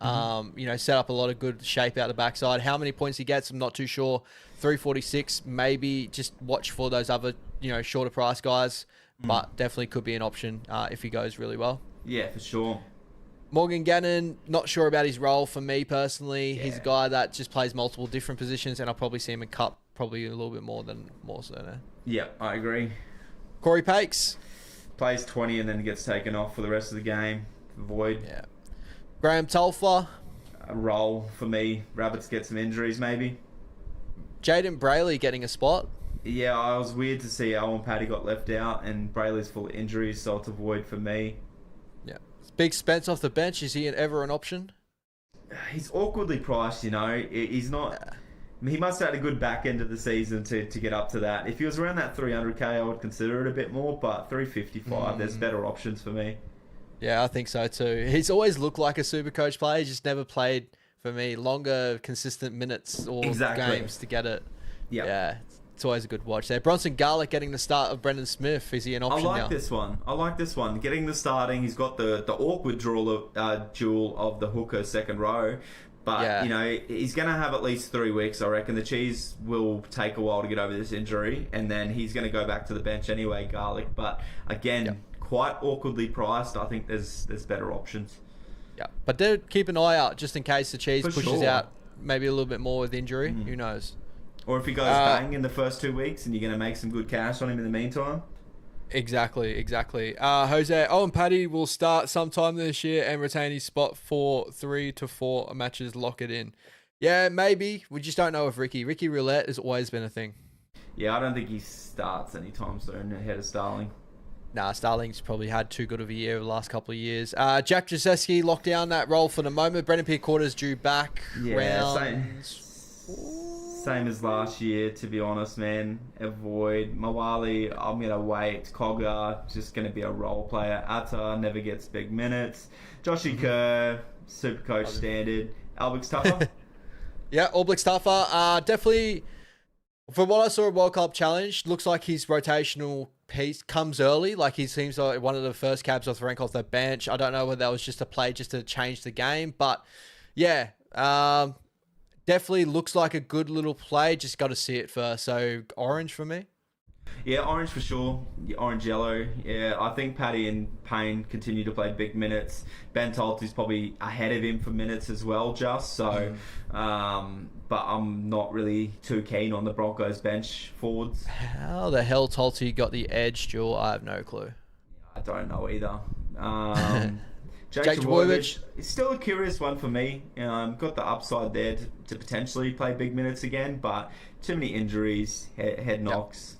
Set up a lot of good shape out the backside. How many points he gets, I'm not too sure. 346, maybe just watch for those other shorter price guys. But definitely could be an option if he goes really well. Yeah, for sure. Morgan Gannon, not sure about his role for me personally. Yeah. He's a guy that just plays multiple different positions, and I'll probably see him in Cup probably a little bit more so now. Yeah, I agree. Corey Pakes. Plays 20 and then gets taken off for the rest of the game. Void. Yeah. Graham Telfer. A role for me. Rabbits get some injuries maybe. Jaden Brayley getting a spot. Yeah, I was weird to see Owen Paddy got left out and Brayley's full of injuries, so it's a void for me. Yeah. Big Spence off the bench. Is he ever an option? He's awkwardly priced, He's not... Yeah. He must have had a good back end of the season to get up to that. If he was around that 300k, I would consider it a bit more, but 355, there's better options for me. Yeah, I think so too. He's always looked like a Supercoach player. He's just never played, for me, longer, consistent minutes or games to get it. Yep. Yeah. It's always a good watch there. Bronson Garlick getting the start of Brendan Smith. Is he an option now? I like this one. Getting the starting. He's got the awkward duel of the hooker second row. But, he's going to have at least 3 weeks, I reckon. The Cheese will take a while to get over this injury. And then he's going to go back to the bench anyway, Garlick. But, again, quite awkwardly priced. I think there's better options. Yeah, but do keep an eye out just in case the Cheese pushes out maybe a little bit more with injury. Who knows? Or if he goes bang in the first 2 weeks and you're going to make some good cash on him in the meantime. Exactly. Jose, Owen Paddy will start sometime this year and retain his spot for 3 to 4 matches. Lock it in. Yeah, maybe. We just don't know if Ricky Roulette has always been a thing. Yeah, I don't think he starts anytime soon ahead of Starling. Nah, Starling's probably had too good of a year the last couple of years. Jack Jaseski locked down that role for the moment. Brendan Pier-Quarter's due back. Yeah, same as last year, to be honest, man. Avoid. Mawali, I'm going to wait. Cogger, just going to be a role player. Atta never gets big minutes. Joshy Kerr, Supercoach standard. Albix Tuffer. Yeah, Albix Tuffer. Definitely, from what I saw at World Cup Challenge, looks like his rotational piece comes early. Like he seems like one of the first cabs off the rank off the bench. I don't know whether that was just a play just to change the game, but yeah. Definitely looks like a good little play. Just got to see it first. So orange for me. Yeah, orange for sure. Orange yellow. Yeah, I think Paddy and Payne continue to play big minutes. Ben Tolty's probably ahead of him for minutes as well, just so. But I'm not really too keen on the Broncos bench forwards. How the hell Tolty got the edge, Jewel? I have no clue. I don't know either. Jake Trbojevic. It's still a curious one for me. Got the upside there to potentially play big minutes again, but too many injuries, head knocks.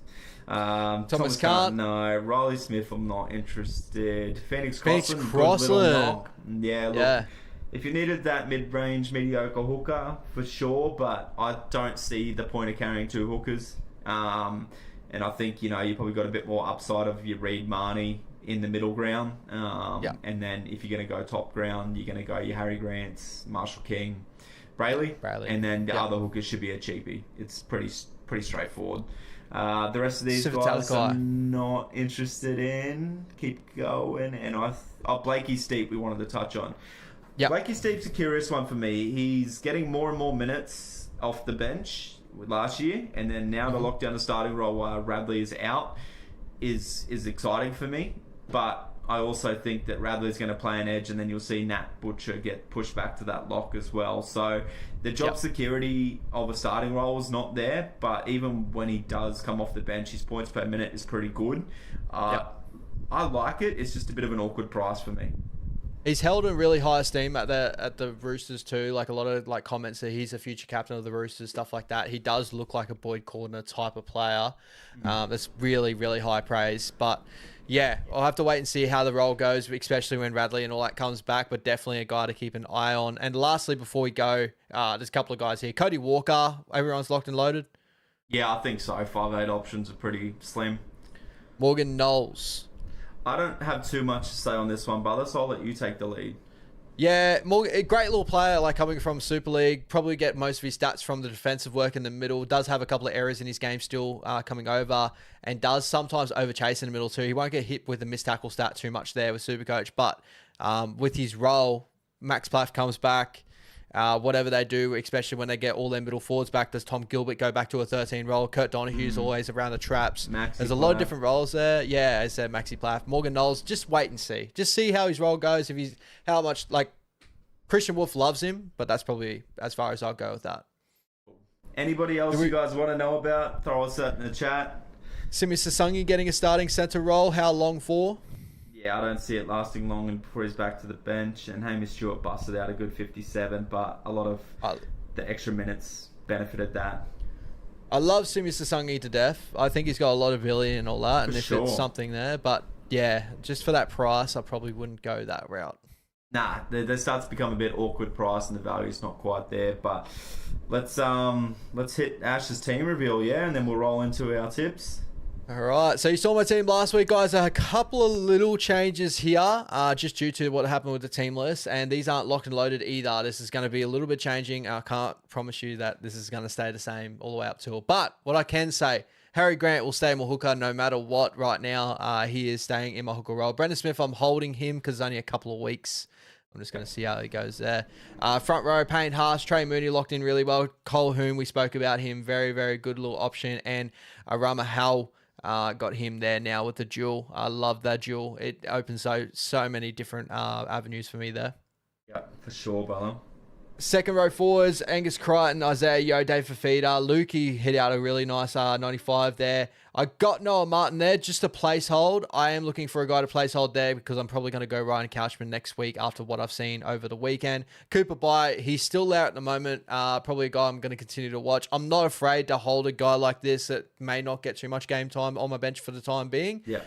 Thomas Cant. No. Riley Smith, I'm not interested. Phoenix Crossland. Look, if you needed that mid-range, mediocre hooker, for sure, but I don't see the point of carrying 2 hookers. And I think, you probably got a bit more upside of your Reed Marnie in the middle ground. And then if you're going to go top ground, you're going to go your Harry Grants, Marshall King, Brayley. And then the other hookers should be a cheapie. It's pretty straightforward. The rest of these guys I'm not interested in. Keep going. And Blakey Steep we wanted to touch on. Blakey Steep's a curious one for me. He's getting more and more minutes off the bench last year, and then now the lockdown the starting role while Radley is out is exciting for me. But I also think that Radley's going to play an edge, and then you'll see Nat Butcher get pushed back to that lock as well. So the job security of a starting role is not there, but even when he does come off the bench, his points per minute is pretty good. I like it. It's just a bit of an awkward price for me. He's held in really high esteem at the Roosters too. Like a lot of like comments that he's a future captain of the Roosters, stuff like that. He does look like a Boyd Cordner type of player. That's really, really high praise. But yeah, I'll have to wait and see how the role goes, especially when Radley and all that comes back. But definitely a guy to keep an eye on. And lastly, before we go, there's a couple of guys here. Cody Walker, everyone's locked and loaded. Yeah, I think so. 5'8" options are pretty slim. Morgan Knowles. I don't have too much to say on this one, brother, so I'll let you take the lead. Yeah, a great little player, like coming from Super League. Probably get most of his stats from the defensive work in the middle. Does have a couple of errors in his game still coming over, and does sometimes overchase in the middle too. He won't get hit with the missed tackle stat too much there with Supercoach, but with his role, Max Plath comes back. Whatever they do, especially when they get all their middle forwards back, does Tom Gilbert go back to a 13 role? Kurt Donohue's always around the traps. There's a lot of different roles there. Yeah, as I said, Maxi Plath. Morgan Knowles, just wait and see. Just see how his role goes. If he's how much like Christian Wolf loves him, but that's probably as far as I'll go with that. Anybody else you guys want to know about? Throw us that in the chat. Simi Sasungi getting a starting centre role. How long for? Yeah, I don't see it lasting long before he's back to the bench. And Hamish Stewart busted out a good 57, but a lot of the extra minutes benefited that. I love Simi Sasungi to death. I think he's got a lot of ability and all that, and if it's something there. But yeah, just for that price, I probably wouldn't go that route. Nah, there starts to become a bit awkward price, and the value's not quite there. But let's hit Ash's team reveal, yeah, and then we'll roll into our tips. All right, so you saw my team last week, guys. A couple of little changes here, just due to what happened with the team list, and these aren't locked and loaded either. This is going to be a little bit changing. I can't promise you that this is going to stay the same all the way up to it. But what I can say, Harry Grant will stay in my hooker no matter what right now. He is staying in my hooker role. Brendan Smith, I'm holding him because it's only a couple of weeks. I'm just going to see how he goes there. Front row, Payne Haas, Trey Mooney locked in really well. Cole Hume, we spoke about him. Very, very good little option. And Rama Howell. Got him there now with the duel. I love that duel. It opens so many different avenues for me there. Yeah, for sure, brother. Second row forwards, Angus Crichton, Isaiah Yeo, Dave Fafita. Lukey hit out a really nice 95 there. I got Noah Martin there, just a placehold. I am looking for a guy to placehold there because I'm probably going to go Ryan Couchman next week after what I've seen over the weekend. Cooper Bye, he's still there at the moment. Probably a guy I'm going to continue to watch. I'm not afraid to hold a guy like this that may not get too much game time on my bench for the time being. Yeah.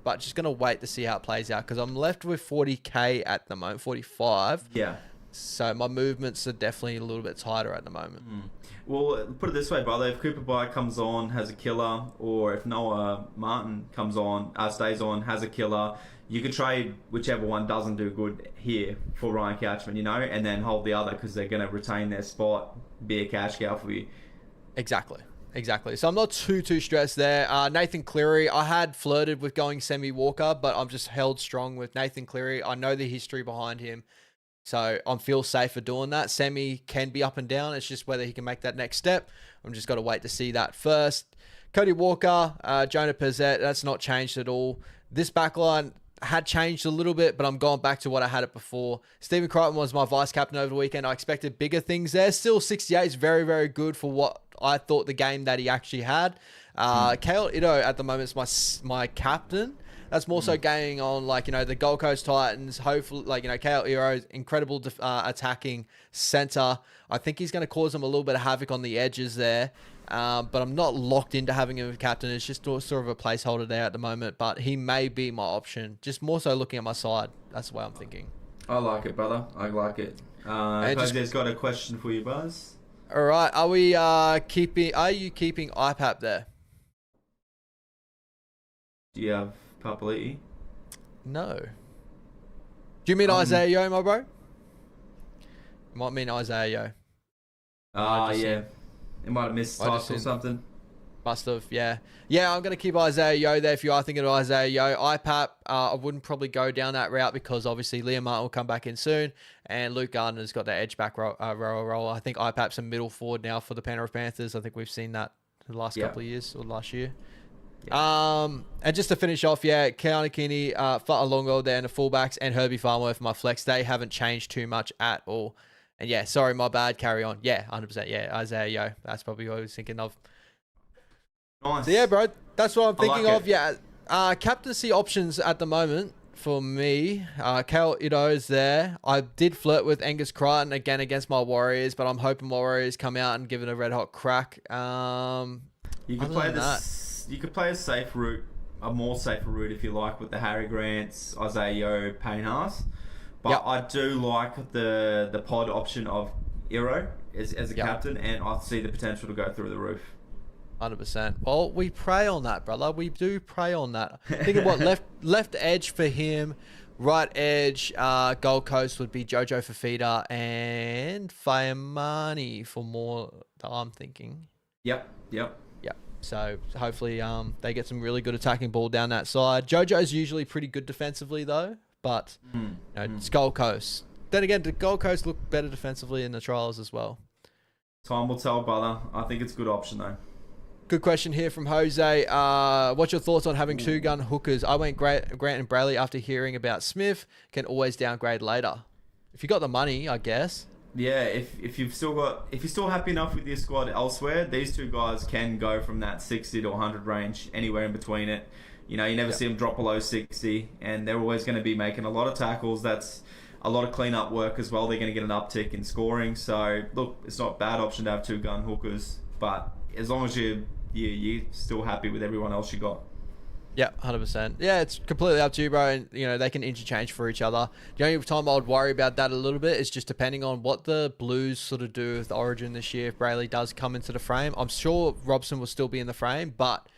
But just going to wait to see how it plays out because I'm left with 40K at the moment, 45. Yeah. So my movements are definitely a little bit tighter at the moment. Well, put it this way, brother. If Cooper Bye comes on, has a killer, or if Noah Martin comes on, stays on, has a killer, you could trade whichever one doesn't do good here for Ryan Couchman, you know, and then hold the other because they're going to retain their spot, be a cash cow for you. Exactly. So I'm not too stressed there. Nathan Cleary, I had flirted with going Semi Walker, but I'm just held strong with Nathan Cleary. I know the history behind him. So I feel safer doing that. Semi can be up and down. It's just whether he can make that next step. I'm just got to wait to see that first. Cody Walker, Jonah Pezzett, that's not changed at all. This backline had changed a little bit, but I'm going back to what I had it before. Stephen Crichton was my vice captain over the weekend. I expected bigger things there. Still 68 is very, very good for what I thought the game that he actually had. Kale Ito at the moment is my captain. That's more so going on, like, you know, the Gold Coast Titans. Hopefully, like, you know, Kale Ero's incredible attacking center. I think he's going to cause them a little bit of havoc on the edges there. But I'm not locked into having him as captain. It's just sort of a placeholder there at the moment. But he may be my option. Just more so looking at my side. That's the way I'm thinking. I like it, brother. I like it. Jose's got a question for you, Buzz. All right. Are you keeping IPAP there? Do you have Papali'i? No. Do you mean Isaiah Yeo, my bro? It might mean Isaiah Yeo. Yeah. It might have missed types or something. Must have, yeah. Yeah, I'm going to keep Isaiah Yeo there if you are thinking of Isaiah Yeo. IPAP, I wouldn't probably go down that route because obviously Liam Martin will come back in soon and Luke Gardner's got that edge back rower role. I think IPAP's a middle forward now for the Penrith Panthers. I think we've seen that the last couple of years or last year. And just to finish off, Keanu Keeney, Fa'alongo there in the fullbacks and Herbie Farnworth for my flex. They haven't changed too much at all. And sorry, my bad. Carry on. 100%. Yeah, Isaiah Yeo. That's probably what I was thinking of. Nice. So bro, that's what I'm thinking of. Yeah. Captaincy options at the moment for me. Kel Ido is there. I did flirt with Angus Crichton again against my Warriors, but I'm hoping my Warriors come out and give it a red hot crack. You could play this. You could play a safe route, a more safer route if you like, with the Harry Grants, Isaiah Yeo, Payne Haas. But I do like the pod option of Iro as a captain, and I see the potential to go through the roof. 100%. Well, we pray on that, brother. We do pray on that. Think of what left edge for him, right edge, Gold Coast would be Jojo Fafita and Fayamani for more. I'm thinking. Yep. So hopefully, they get some really good attacking ball down that side. Jojo's usually pretty good defensively though, but it's Gold Coast. Then again, did Gold Coast look better defensively in the trials as well? Time will tell, brother. I think it's a good option though. Good question here from Jose. What's your thoughts on having two-gun hookers? I went Grant and Brayley after hearing about Smith. Can always downgrade later. If you got the money, I guess. Yeah, if you're still happy enough with your squad elsewhere, these two guys can go from that 60 to 100 range, anywhere in between it. You know, you never see them drop below 60, and they're always going to be making a lot of tackles. That's a lot of clean-up work as well. They're going to get an uptick in scoring. So, look, it's not a bad option to have two-gun hookers, but as long as you're still happy with everyone else you got. Yeah, 100%. Yeah, it's completely up to you, bro. And, you know, they can interchange for each other. The only time I would worry about that a little bit is just depending on what the Blues sort of do with Origin this year. If Brayley does come into the frame, I'm sure Robson will still be in the frame. But,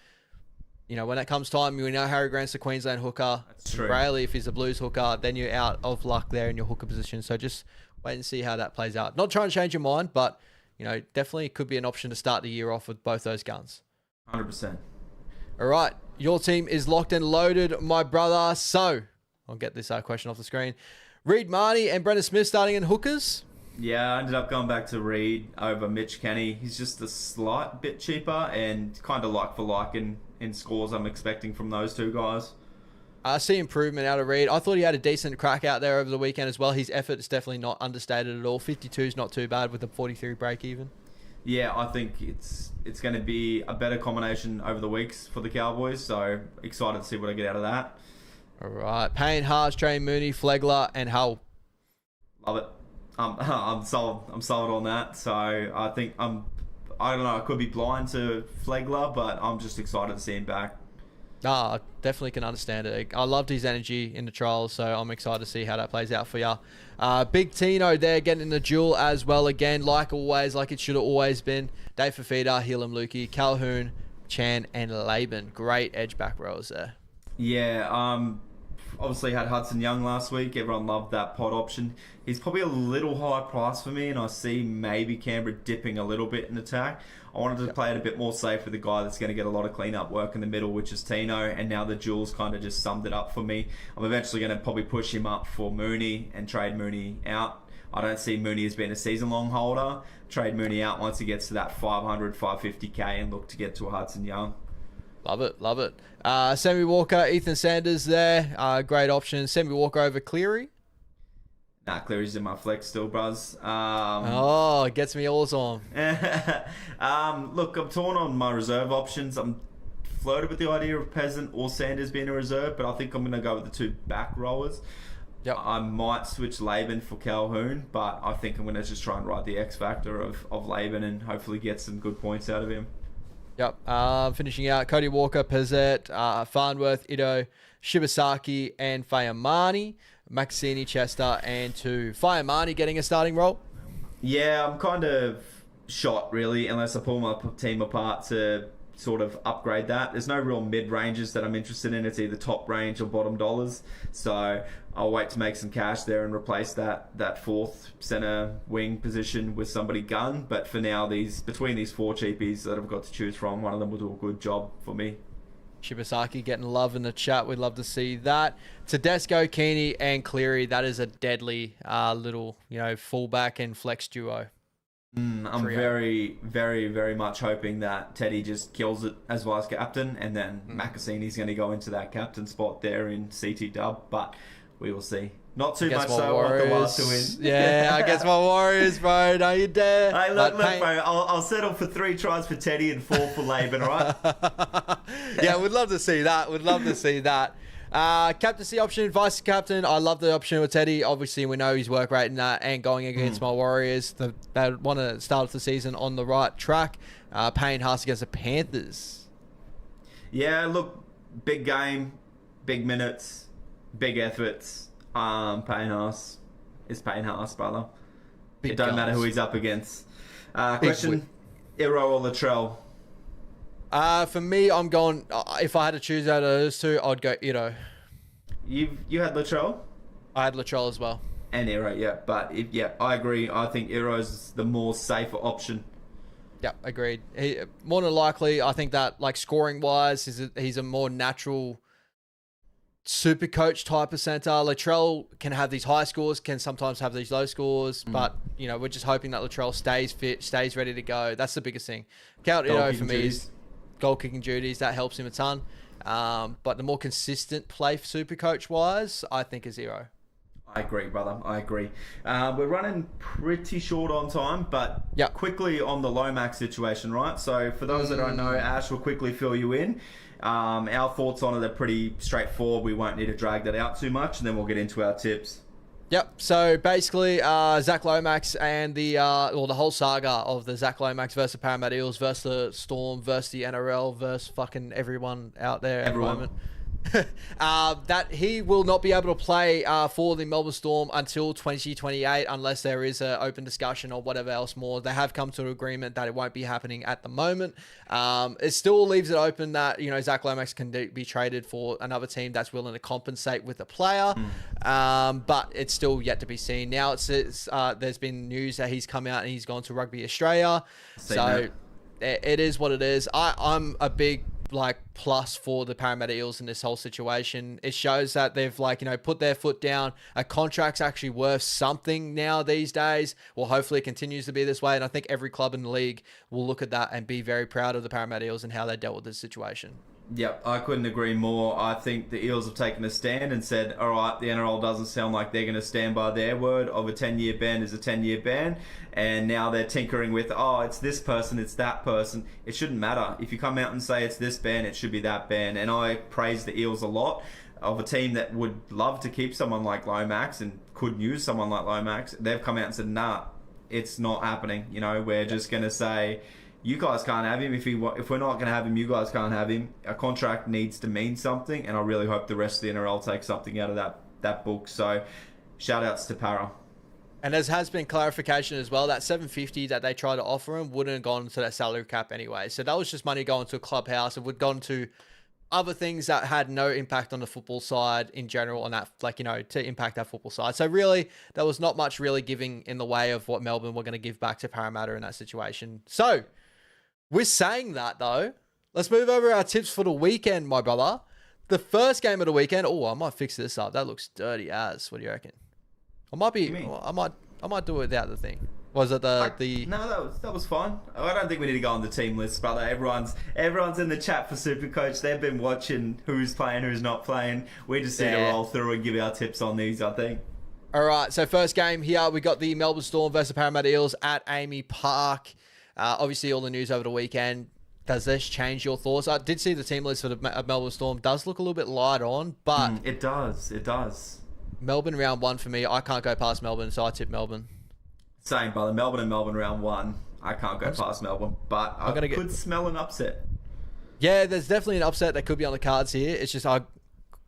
you know, when it comes time, we know Harry Grant's the Queensland hooker. That's true. Brayley, if he's a Blues hooker, then you're out of luck there in your hooker position. So just wait and see how that plays out. Not trying to change your mind, but, you know, definitely could be an option to start the year off with both those guns. 100%. All right. Your team is locked and loaded, my brother. So, I'll get this question off the screen. Reed Marnie and Brendan Smith starting in hookers. Yeah, I ended up going back to Reed over Mitch Kenny. He's just a slight bit cheaper and kind of like for like in scores I'm expecting from those two guys. I see improvement out of Reed. I thought he had a decent crack out there over the weekend as well. His effort is definitely not understated at all. 52 is not too bad with a 43 break even. Yeah, I think it's going to be a better combination over the weeks for the Cowboys, so excited to see what I get out of that. All right. Payne, Haas, Trey Mooney, Flegler, and Hull. Love it. I'm sold. I'm sold on that. So I think I don't know. I could be blind to Flegler, but I'm just excited to see him back. I definitely can understand it. I loved his energy in the trials, so I'm excited to see how that plays out for you. Big Tino there getting in the duel as well again, like always, like it should have always been. Dave Fafita, Helam Lukey, Calhoun, Chan, and Laban. Great edge back rows there. Yeah, obviously had Hudson Young last week. Everyone loved that pod option. He's probably a little high price for me, and I see maybe Canberra dipping a little bit in attack. I wanted to play it a bit more safe with a guy that's going to get a lot of clean-up work in the middle, which is Tino, and now the duels kind of just summed it up for me. I'm eventually going to probably push him up for Mooney and trade Mooney out. I don't see Mooney as being a season-long holder. Trade Mooney out once he gets to that 500, 550k and look to get to a Hudson Young. Love it, love it. Sammy Walker, Ethan Sanders there. Great option. Sammy Walker over Cleary. Nah, Cleary's in my flex still, bruz. It gets me all on. Look, I'm torn on my reserve options. I'm floated with the idea of Peasant or Sanders being a reserve, but I think I'm going to go with the two back rowers. Yep. I might switch Laban for Calhoun, but I think I'm going to just try and ride the X factor of Laban and hopefully get some good points out of him. Yep. Finishing out, Cody Walker, Pezzett, Farnworth, Ido, Shibasaki, and Fayamani. Maxini, Chester, and to Fayamani getting a starting role. Yeah, I'm kind of shot, really, unless I pull my team apart to sort of upgrade that. There's no real mid-ranges that I'm interested in. It's either top range or bottom dollars. So I'll wait to make some cash there and replace that fourth centre wing position with somebody gun. But for now, between these four cheapies that I've got to choose from, one of them will do a good job for me. Shibasaki getting love in the chat. We'd love to see that. Tedesco, Keeney, and Cleary. That is a deadly little, fullback and flex duo. I'm very, very, very much hoping that Teddy just kills it as well as captain, and then Makasini's going to go into that captain spot there in CT dub, but we will see. Not too much so. I want the Wars to win. Yeah, I guess my Warriors, bro. Don't you dare. Hey, look, bro. I'll settle for 3 tries for Teddy and 4 for Laban, all right? Yeah, we'd love to see that. We'd love to see that. Captaincy option, vice captain. I love the option with Teddy. Obviously, we know his work rate in that and going against my Warriors. They want to start off the season on the right track. Payne Haas against the Panthers. Yeah, look, big game, big minutes, big efforts. Payne Haas is Payne Haas, brother. It don't matter who he's up against. Question, Iro or Latrell? For me, I'm going, if I had to choose out of those two, I'd go Iro. You had Latrell? I had Latrell as well. And Iro, yeah. But, I agree. I think Iro's the more safer option. Yeah, agreed. More than likely, I think that, like, scoring-wise, he's a more natural Supercoach type of center. Latrell can have these high scores, can sometimes have these low scores, but, we're just hoping that Latrell stays fit, stays ready to go. That's the biggest thing. Count Iro for me is goal-kicking duties. That helps him a ton. But the more consistent play for Supercoach-wise, I think is Iro. I agree, brother. I agree. We're running pretty short on time, but quickly on the Lomax situation, right? So for those that don't know, Ash will quickly fill you in. Our thoughts on it are pretty straightforward. We won't need to drag that out too much, and then we'll get into our tips. Yep. So basically, Zach Lomax and the whole saga of the Zach Lomax versus the Parramatta Eels versus the Storm versus the NRL versus fucking everyone out there at the moment. That he will not be able to play for the Melbourne Storm until 2028 unless there is an open discussion or whatever else more. They have come to an agreement that it won't be happening at the moment. It still leaves it open that, Zach Lomax can be traded for another team that's willing to compensate with a player. But it's still yet to be seen. Now there's been news that he's come out and he's gone to Rugby Australia. It is what it is. I'm a big plus for the Parramatta Eels in this whole situation. It shows that they've put their foot down. A contract's actually worth something now these days. Well, hopefully it continues to be this way. And I think every club in the league will look at that and be very proud of the Parramatta Eels and how they dealt with this situation. Yep, I couldn't agree more. I think the Eels have taken a stand and said, all right, the NRL doesn't sound like they're going to stand by their word of a 10-year ban is a 10-year ban. And now they're tinkering with, it's this person, it's that person. It shouldn't matter. If you come out and say it's this ban, it should be that ban. And I praise the Eels a lot of a team that would love to keep someone like Lomax and could use someone like Lomax. They've come out and said, nah, it's not happening. We're just going to say, you guys can't have him. If we're not going to have him, you guys can't have him. A contract needs to mean something, and I really hope the rest of the NRL takes something out of that book. So, shout outs to Para. And there has been clarification as well that $750 that they tried to offer him wouldn't have gone to that salary cap anyway. So that was just money going to a clubhouse. It would have gone to other things that had no impact on the football side in general, on that, to impact that football side. So really, there was not much really giving in the way of what Melbourne were going to give back to Parramatta in that situation. So, with saying that, though, let's move over our tips for the weekend, my brother. The first game of the weekend. Oh, I might fix this up. That looks dirty as. What do you reckon? I might do it without the thing. Was it the? No, that was fine. I don't think we need to go on the team list, brother. Everyone's in the chat for Supercoach. They've been watching who's playing, who's not playing. We just need to roll through and give our tips on these, I think. All right. So first game here, we got the Melbourne Storm versus Parramatta Eels at Amy Park. Obviously, all the news over the weekend. Does this change your thoughts? I did see the team list for the Melbourne Storm does look a little bit light on, but it does. Melbourne round one for me. I can't go past Melbourne, so I tip Melbourne. Same, brother. Melbourne and Melbourne round one. I can't go past Melbourne, but I could smell an upset. Yeah, there's definitely an upset that could be on the cards here. It's just I've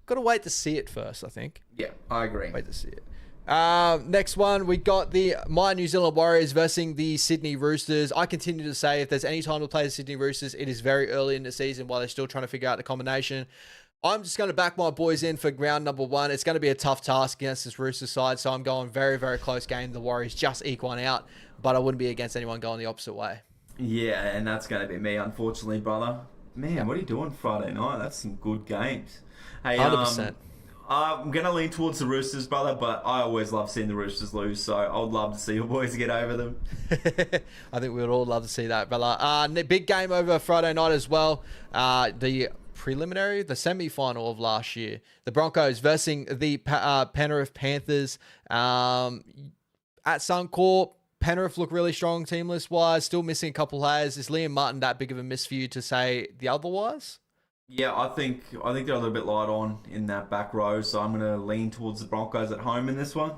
got to wait to see it first, I think. Yeah, I agree. Wait to see it. Next one, we got my New Zealand Warriors versus the Sydney Roosters. I continue to say if there's any time to play the Sydney Roosters, it is very early in the season while they're still trying to figure out the combination. I'm just going to back my boys in for round number one. It's going to be a tough task against this Roosters side, so I'm going very, very close game. The Warriors just eke one out, but I wouldn't be against anyone going the opposite way. Yeah, and that's going to be me, unfortunately, brother. Man, what are you doing Friday night? That's some good games. Hey, 100%. I'm going to lean towards the Roosters, brother, but I always love seeing the Roosters lose, so I would love to see your boys get over them. I think we would all love to see that, brother. Big game over Friday night as well. The semi-final of last year. The Broncos versus the Penrith Panthers. At Suncorp, Penrith look really strong team list-wise, still missing a couple players. Is Liam Martin that big of a miss for you to say the otherwise? Yeah, I think they're a little bit light on in that back row, so I'm gonna lean towards the Broncos at home in this one.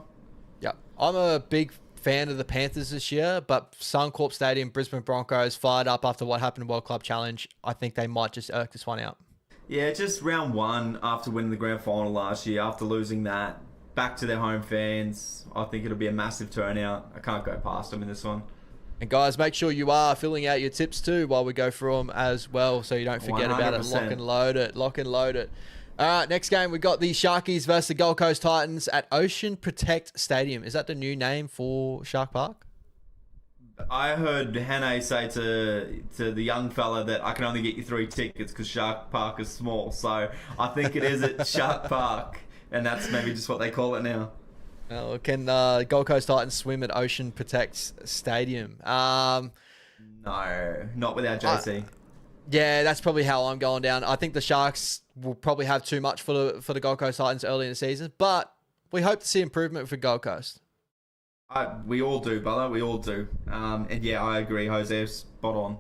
Yeah, I'm a big fan of the Panthers this year, but Suncorp Stadium, Brisbane Broncos fired up after what happened in World Club Challenge. I think they might just irk this one out. Yeah, just round one after winning the grand final last year, after losing that, back to their home fans. I think it'll be a massive turnout. I can't go past them in this one. And guys, make sure you are filling out your tips too while we go through them as well, so you don't forget about it. 100%. Lock and load it. Lock and load it. All right, next game, we got the Sharkies versus the Gold Coast Titans at Ocean Protect Stadium. Is that the new name for Shark Park? I heard Hannay say to the young fella that I can only get you 3 tickets because Shark Park is small. So I think it is at Shark Park, and that's maybe just what they call it now. Can Gold Coast Titans swim at Ocean Protect Stadium? No, not without JC. Yeah, that's probably how I'm going down. I think the Sharks will probably have too much for the Gold Coast Titans early in the season, but we hope to see improvement for Gold Coast. We all do, brother. We all do. And yeah, I agree. Jose, spot on.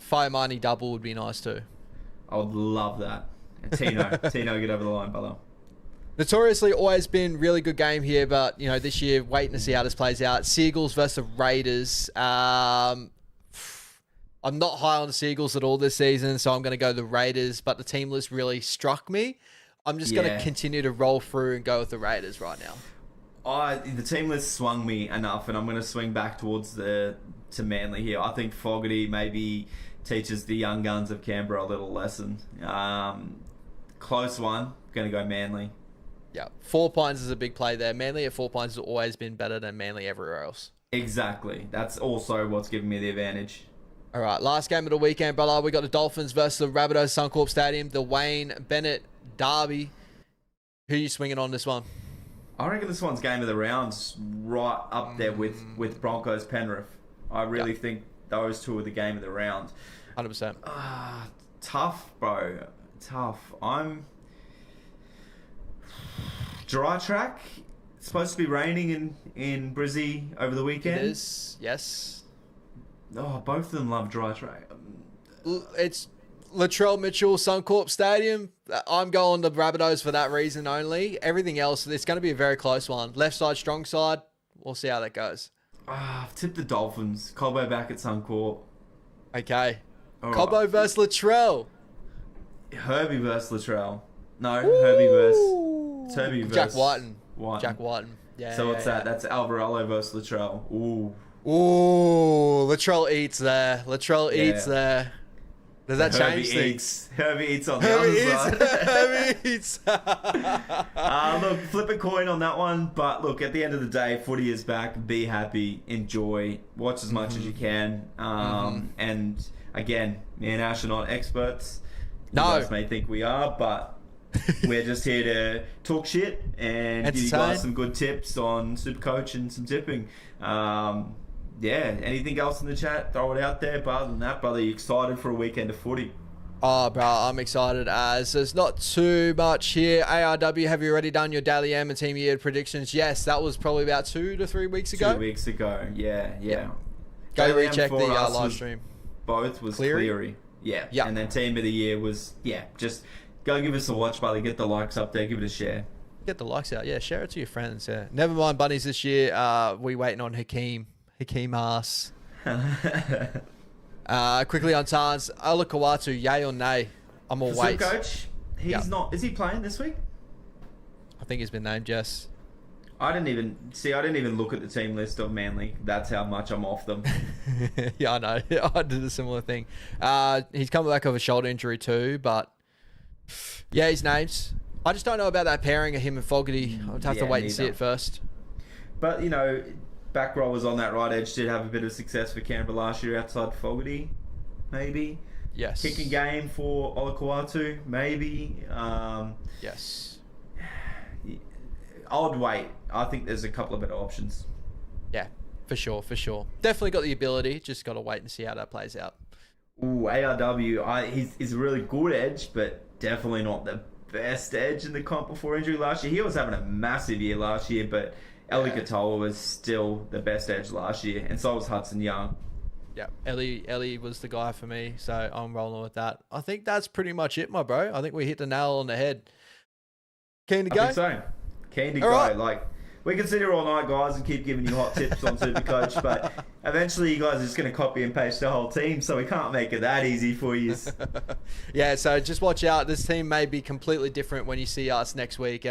Firemoney double would be nice too. I would love that. And Tino, get over the line, brother. Notoriously always been really good game here, but you know, this year waiting to see how this plays out. Seagulls versus the Raiders. I'm not high on the Seagulls at all this season, so I'm going to go the Raiders, but the team list really struck me. I'm just going to continue to roll through and go with the Raiders right now. The team list swung me enough, and I'm going to swing back towards to Manly here. I think Fogarty maybe teaches the young guns of Canberra a little lesson. Close one. Going to go Manly. Yeah, 4 points is a big play there. Manly at 4 points has always been better than Manly everywhere else. Exactly. That's also what's giving me the advantage. All right, last game of the weekend, brother. We got the Dolphins versus the Rabbitohs Suncorp Stadium, the Wayne Bennett Derby. Who are you swinging on this one? I reckon this one's game of the rounds, right up there with Broncos Penrith. I really think those two are the game of the round. 100%. Tough, bro. Tough. Dry track. It's supposed to be raining in Brizzy over the weekend. It is, yes. Oh, both of them love dry track. It's Latrell Mitchell Suncorp Stadium. I'm going the Rabbitohs for that reason only. Everything else, it's going to be a very close one. Left side, strong side. We'll see how that goes. I've tipped the Dolphins. Cobbo back at Suncorp. Okay. All Cobbo right. versus Latrell. Herbie versus Latrell. No, Ooh. Herbie versus... It's Herbie versus... Jack Whiten. Whiten. Jack Whiten. Yeah. So what's that? That's Alvarado versus Latrell. Ooh. Ooh, Latrell eats there. Latrell eats there. Does that change things? Herbie eats on the other side. Herbie eats. Look, flip a coin on that one. But look, at the end of the day, footy is back. Be happy. Enjoy. Watch as much as you can. And again, me and Ash are not experts. You guys may think we are, but we're just here to talk shit and give you guys some good tips on Supercoach and some tipping. Yeah, anything else in the chat? Throw it out there. But other than that, brother, you excited for a weekend of footy? Oh, bro, I'm excited as there's not too much here. ARW, have you already done your Daily M and Team Year predictions? Yes, that was probably about 2 to 3 weeks ago. 2 weeks ago, yeah. Go recheck the live stream. Both was Cleary. Yeah. And then Team of the Year was, just go give us a watch, brother. Get the likes up there. Give it a share. Get the likes out. Yeah, share it to your friends. Yeah. Never mind bunnies this year. We waiting on Hakeem Haas. Quickly on Tans. Ola Kawatu, yay or nay? I'm all wait. Supercoach, he's not. Is he playing this week? I think he's been named, yes. I didn't even look at the team list of Manly. That's how much I'm off them. Yeah, I know. I did a similar thing. He's coming back off a shoulder injury too, but yeah, his names. I just don't know about that pairing of him and Fogarty. I'll have to wait and see it first. But, you know, back rollers on that right edge did have a bit of success for Canberra last year outside Fogarty, maybe. Yes. Kicking game for Olakau'atu, maybe. Yes. I would wait. I think there's a couple of better options. Yeah, for sure. Definitely got the ability. Just got to wait and see how that plays out. Ooh, ARW. He's a really good edge, but definitely not the best edge in the comp before injury last year. He was having a massive year last year, but Eli Katoa was still the best edge last year, and so was Hudson Young. Yeah, Ellie was the guy for me, so I'm rolling with that. I think that's pretty much it, my bro. I think we hit the nail on the head. Keen to go? I think so. Keen to go. Right. Like, we can sit here all night, guys, and keep giving you hot tips on Supercoach, but eventually you guys are just going to copy and paste the whole team, so we can't make it that easy for you. Yeah, so just watch out. This team may be completely different when you see us next week,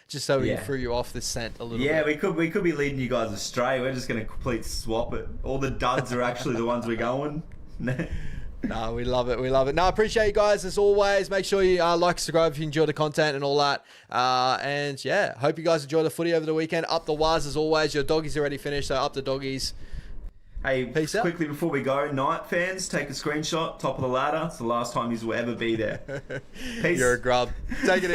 just so we threw you off the scent a little bit. Yeah, we could be leading you guys astray. We're just going to complete swap it. All the duds are actually the ones we're going. No, we love it. We love it. No, I appreciate you guys as always. Make sure you like, subscribe if you enjoy the content and all that. And yeah, hope you guys enjoy the footy over the weekend. Up the Waz as always. Your doggies already finished, so up the doggies. Hey, peace out. Quickly before we go, Knight fans, take a screenshot. Top of the ladder. It's the last time you will ever be there. Peace. You're a grub. Take it easy.